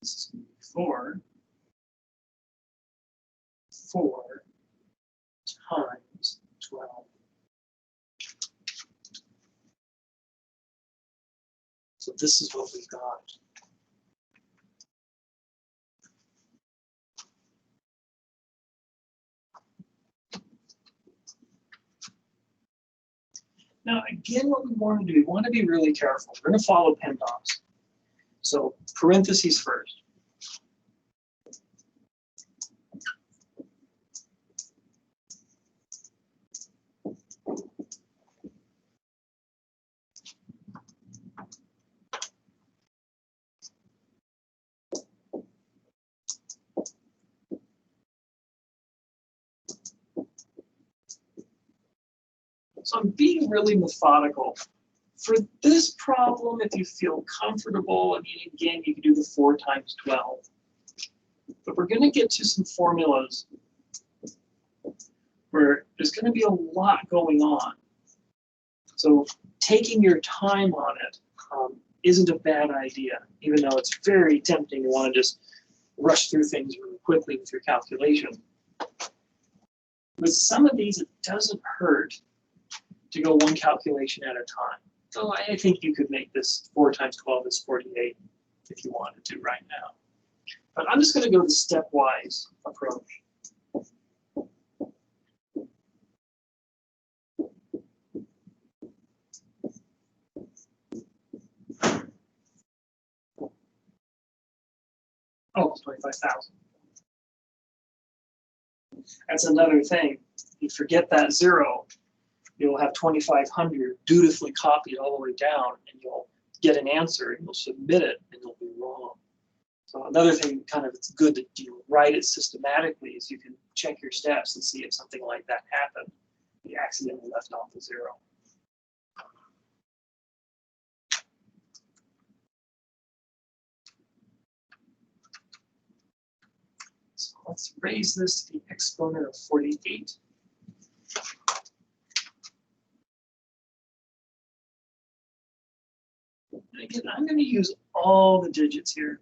this is going to be 4 times 12. So this is what we got. Now, again, what we want to do, we want to be really careful. We're going to follow PEMDAS. So parentheses first. So I'm being really methodical. For this problem, if you feel comfortable, I mean, again, you can do the 4 times 12. But we're going to get to some formulas where there's going to be a lot going on. So taking your time on it isn't a bad idea, even though it's very tempting to want to just rush through things really quickly with your calculation. With some of these, it doesn't hurt to go one calculation at a time. So I think you could make this 4 times 12 is 48 if you wanted to right now. But I'm just going to go the stepwise approach. Oh, 25,000. That's another thing. You forget that zero, you'll have 2,500 dutifully copied all the way down, and you'll get an answer, and you'll submit it, and it'll be wrong. So another thing, kind of, it's good that you write it systematically, is you can check your steps and see if something like that happened. You accidentally left off the zero. So let's raise this to the exponent of 48. And again, I'm going to use all the digits here.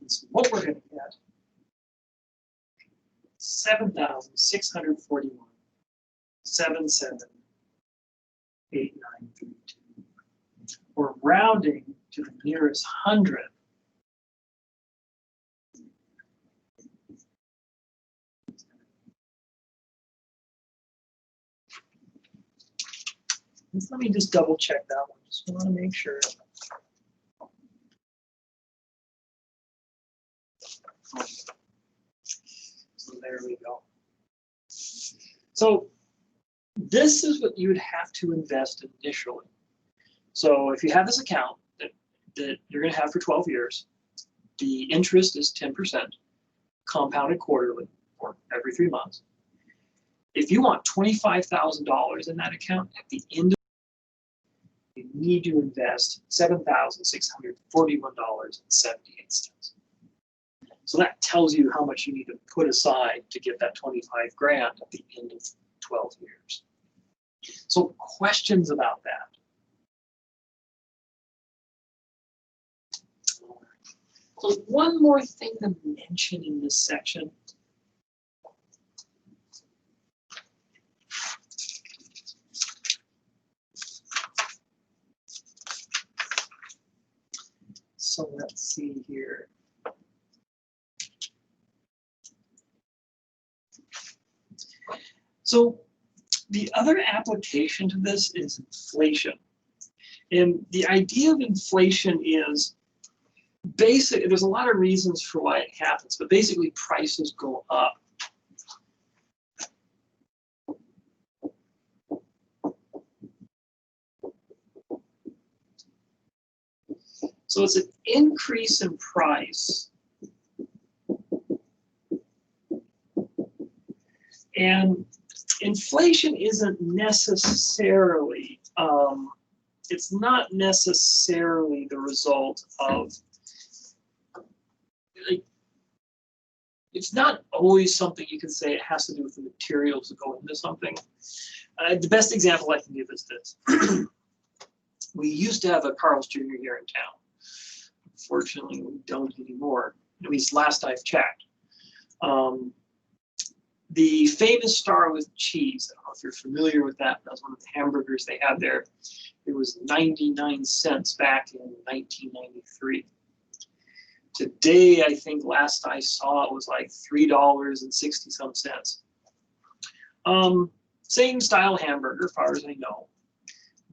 So what we're going to get, 7,641, 778932. We're rounding to the nearest hundredth. Let me just double check that one. Just want to make sure. So there we go. So this is what you would have to invest initially. So if you have this account that you're going to have for 12 years, the interest is 10%, compounded quarterly or every 3 months. If you want $25,000 in that account at the end of you need to invest $7,641.78. So that tells you how much you need to put aside to get that 25 grand at the end of 12 years. So questions about that? So one more thing to mention in this section. So let's see here. So the other application to this is inflation. And the idea of inflation is basic. There's a lot of reasons for why it happens, but basically prices go up. So it's an increase in price. And inflation isn't necessarily, it's not necessarily the result of, like, it's not always something you can say it has to do with the materials that go into something. The best example I can give is this. We used to have a Carl's Jr. here in town. Unfortunately, we don't anymore, at least last I've checked. The famous Star with cheese, I don't know if you're familiar with that. That was one of the hamburgers they had there. It was 99 cents back in 1993. Today, I think last I saw it was like $3.60 some cents. Same style hamburger, as far as I know,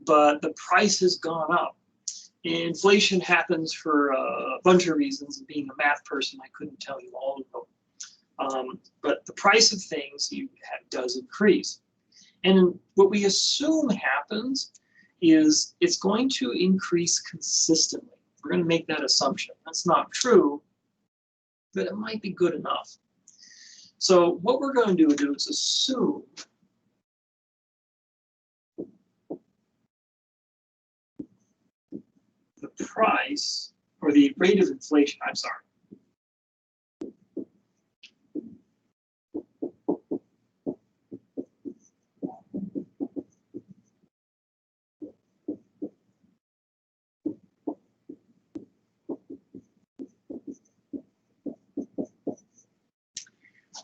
but the price has gone up. Inflation happens for a bunch of reasons. And being a math person, I couldn't tell you all of them. But the price of things does increase. And what we assume happens is it's going to increase consistently. We're going to make that assumption. That's not true, but it might be good enough. So what we're going to do is assume the price, or the rate of inflation, I'm sorry.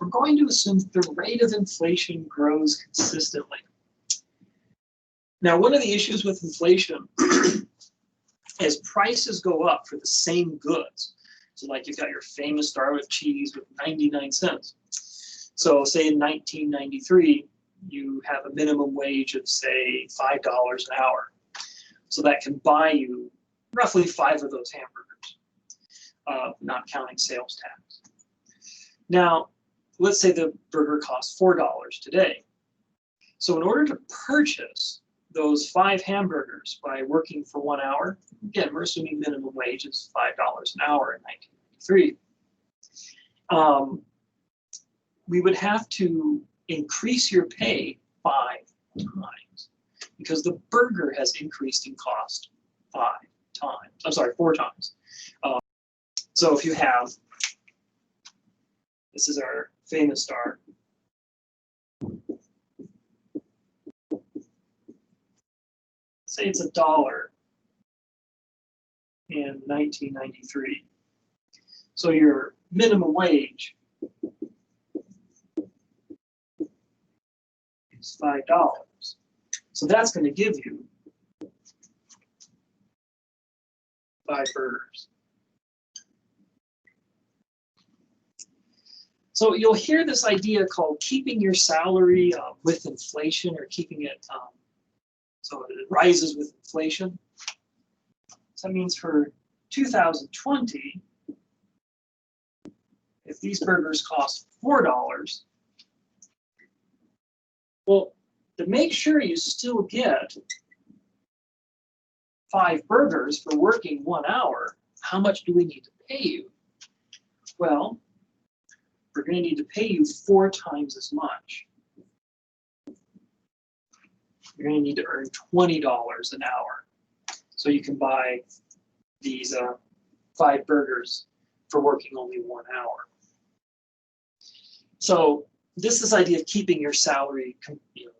we're going to assume that the rate of inflation grows consistently. Now, one of the issues with inflation is prices go up for the same goods. So like you've got your famous Darwood cheese with 99 cents. So say in 1993, you have a minimum wage of say $5 an hour. So that can buy you roughly 5 of those hamburgers, not counting sales tax. Now, let's say the burger costs $4 today. So in order to purchase those 5 hamburgers by working for 1 hour, again, we're assuming minimum wage is $5 an hour in 1993. We would have to increase your pay 5 times because the burger has increased in cost 4 times. So if you have, this is our famous star. Say it's $1 in 1993. So your minimum wage is $5. So that's going to give you 5 burgers. So you'll hear this idea called keeping your salary with inflation, or keeping it so it rises with inflation. So that means for 2020, if these burgers cost $4, well, to make sure you still get 5 burgers for working 1 hour, how much do we need to pay you? Well, we're going to need to pay you 4 times as much. You're going to need to earn $20 an hour so you can buy these 5 burgers for working only 1 hour. So this idea of keeping your salary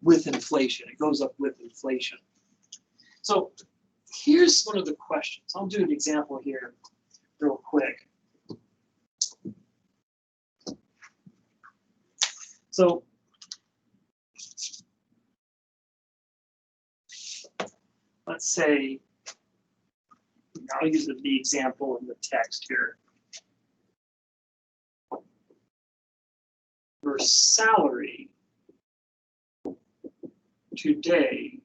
with inflation. It goes up with inflation. So here's one of the questions. I'll do an example here real quick. So let's say, I'll use the example in the text here. Your salary today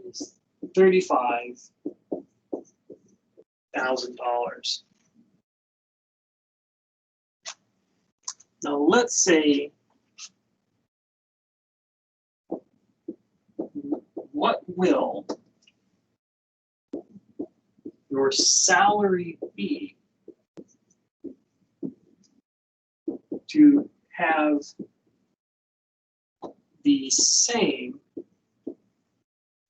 is $35,000. Now let's say, what will your salary be to have the same,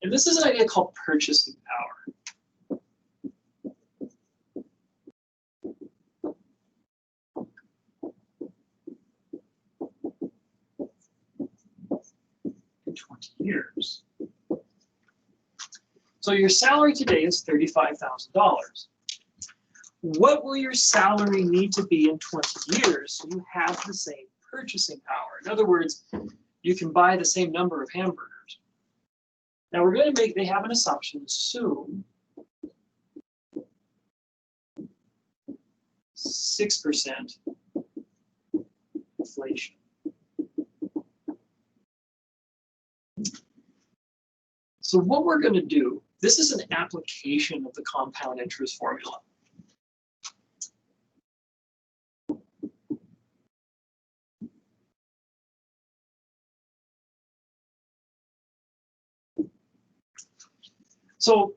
and this is an idea called purchasing power. In 20 years. So your salary today is $35,000. What will your salary need to be in 20 years so you have the same purchasing power? In other words, you can buy the same number of hamburgers. Now we're going to they have an assumption, assume 6% inflation. So what we're going to do, this is an application of the compound interest formula. So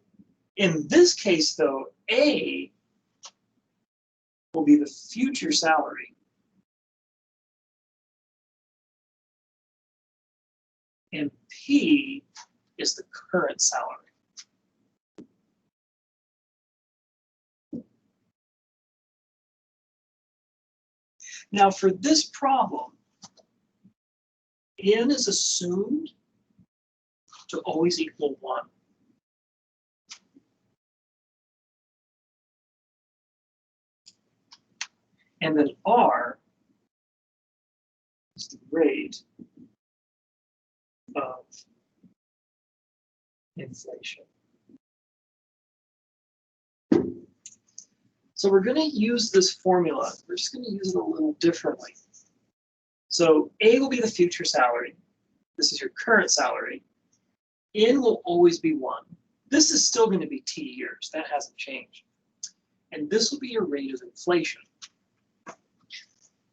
in this case, though, A will be the future salary. And P is the current salary. Now for this problem, N is assumed to always equal 1. And then R is the rate of inflation. So we're going to use this formula. We're just going to use it a little differently. So A will be the future salary. This is your current salary. N will always be 1. This is still going to be T years. That hasn't changed. And this will be your rate of inflation.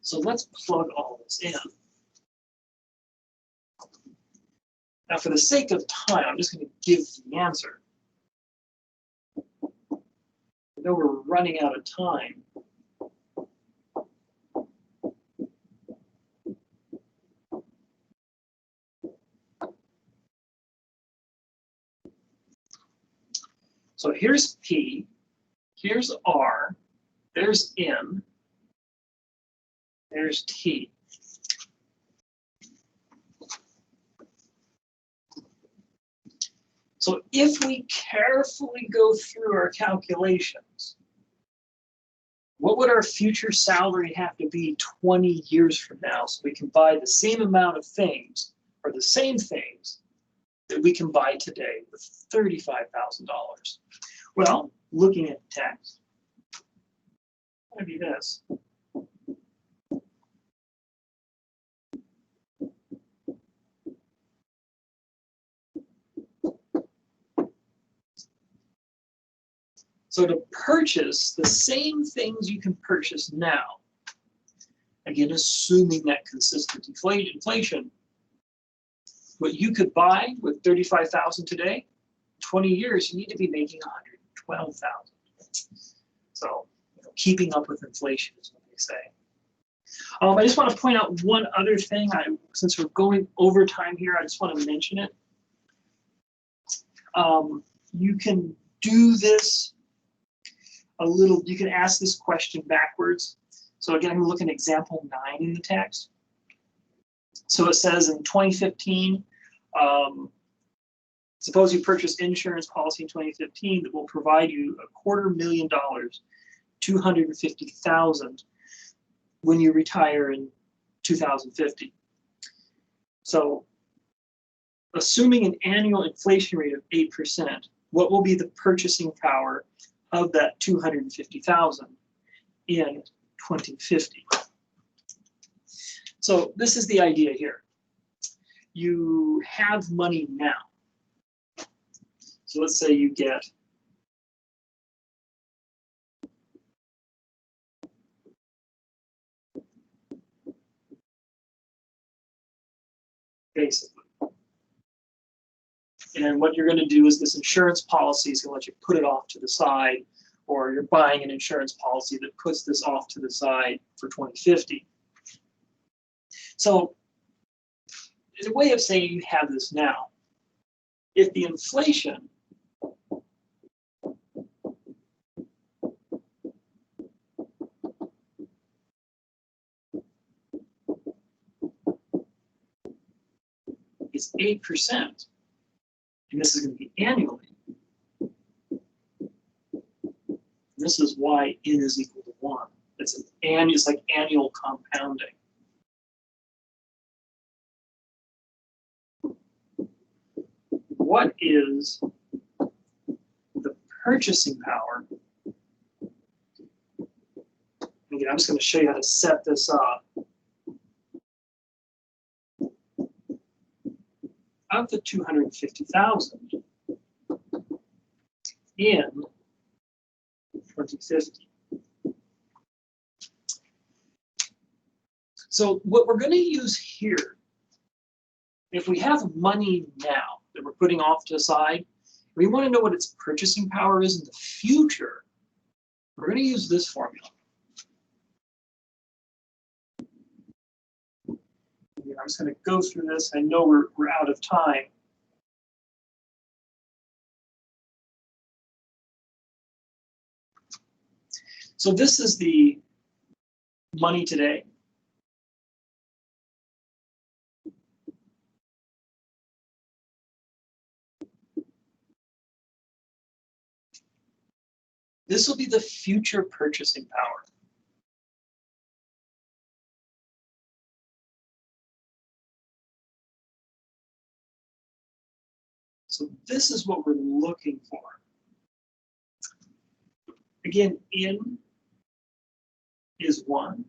So let's plug all this in. Now, for the sake of time, I'm just going to give the answer. I know we're running out of time. So here's P, here's R, there's N, there's T. So if we carefully go through our calculations, what would our future salary have to be 20 years from now so we can buy the same amount of things or the same things that we can buy today with $35,000? Well, looking at the text, it's going to be this. So to purchase the same things you can purchase now, again, assuming that consistent inflation, what you could buy with $35,000 today, 20 years, you need to be making $112,000. So, keeping up with inflation is what they say. I just want to point out one other thing. Since we're going over time here, I just want to mention it. You can do this a little, you can ask this question backwards. So again, I'm going to look at example 9 in the text. So it says in 2015, suppose you purchase insurance policy in 2015 that will provide you $250,000, $250,000 when you retire in 2050. So assuming an annual inflation rate of 8%, what will be the purchasing power of that 250,000 in 2050? So this is the idea here. You have money now. So let's say you get basically. And what you're going to do is this insurance policy is going to let you put it off to the side, or you're buying an insurance policy that puts this off to the side for 2050. So there's a way of saying you have this now. If the inflation is 8%, and this is going to be annually, this is why n is equal to 1. It's like annual compounding. What is the purchasing power? Again, I'm just going to show you how to set this up. Of the 250,000 in 2050. So what we're going to use here, if we have money now that we're putting off to the side, we want to know what its purchasing power is in the future. We're going to use this formula. I'm just going to go through this. I know we're out of time. So this is the money today. This will be the future purchasing power. So this is what we're looking for. Again, in is 1.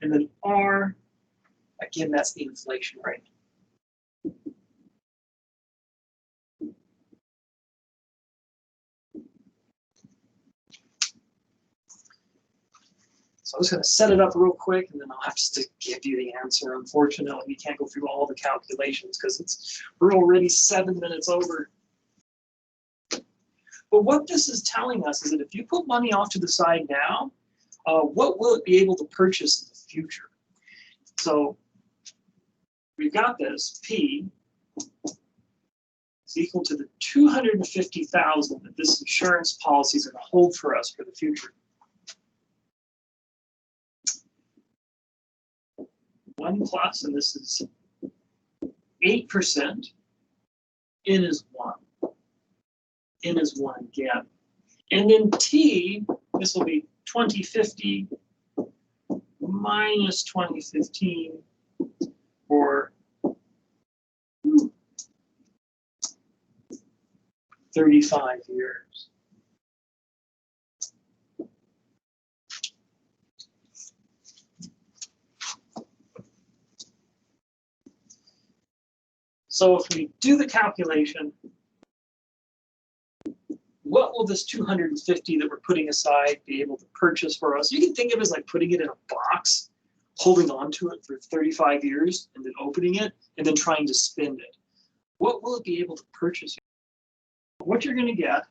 And then R, again, that's the inflation rate. So I'm just going to set it up real quick, and then I'll have to give you the answer. Unfortunately, we can't go through all the calculations because we're already 7 minutes over. But what this is telling us is that if you put money off to the side now, what will it be able to purchase in the future? So we've got this, P is equal to the $250,000 that this insurance policy is going to hold for us for the future. 1 plus, and this is 8%. N is 1. N is 1 again. And then T, this will be 2050 minus 2015 for 35 years. So if we do the calculation, what will this 250 that we're putting aside be able to purchase for us? You can think of it as like putting it in a box, holding on to it for 35 years, and then opening it, and then trying to spend it. What will it be able to purchase? What you're going to get,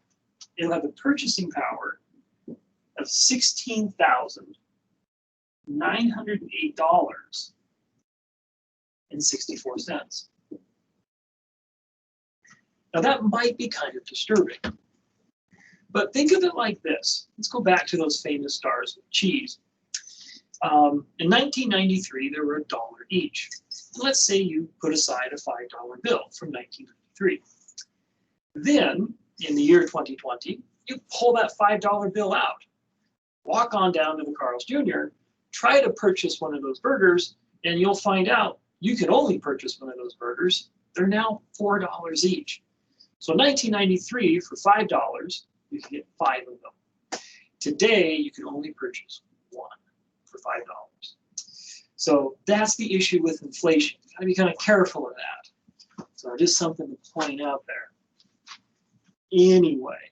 it'll have a purchasing power of $16,908.64. Now that might be kind of disturbing, but think of it like this. Let's go back to those famous stars of cheese. In 1993, there were $1 each. Let's say you put aside a $5 bill from 1993. Then, in the year 2020, you pull that $5 bill out, walk on down to the Carl's Jr., try to purchase one of those burgers, and you'll find out you can only purchase one of those burgers. They're now $4 each. So 1993, for $5, you can get 5 of them. Today, you can only purchase 1 for $5. So that's the issue with inflation. You gotta be kind of careful of that. So it is something to point out there. Anyway,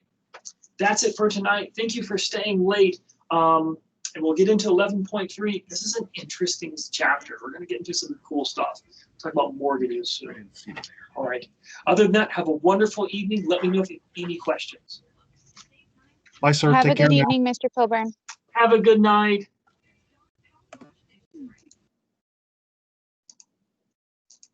that's it for tonight. Thank you for staying late. And we'll get into 11.3. This is an interesting chapter. We're going to get into some cool stuff. Talk about mortgages soon. All right. Other than that, have a wonderful evening. Let me know if you have any questions. Bye, sir. Have a Take care good now. evening, Mr. Coburn. Have a good night.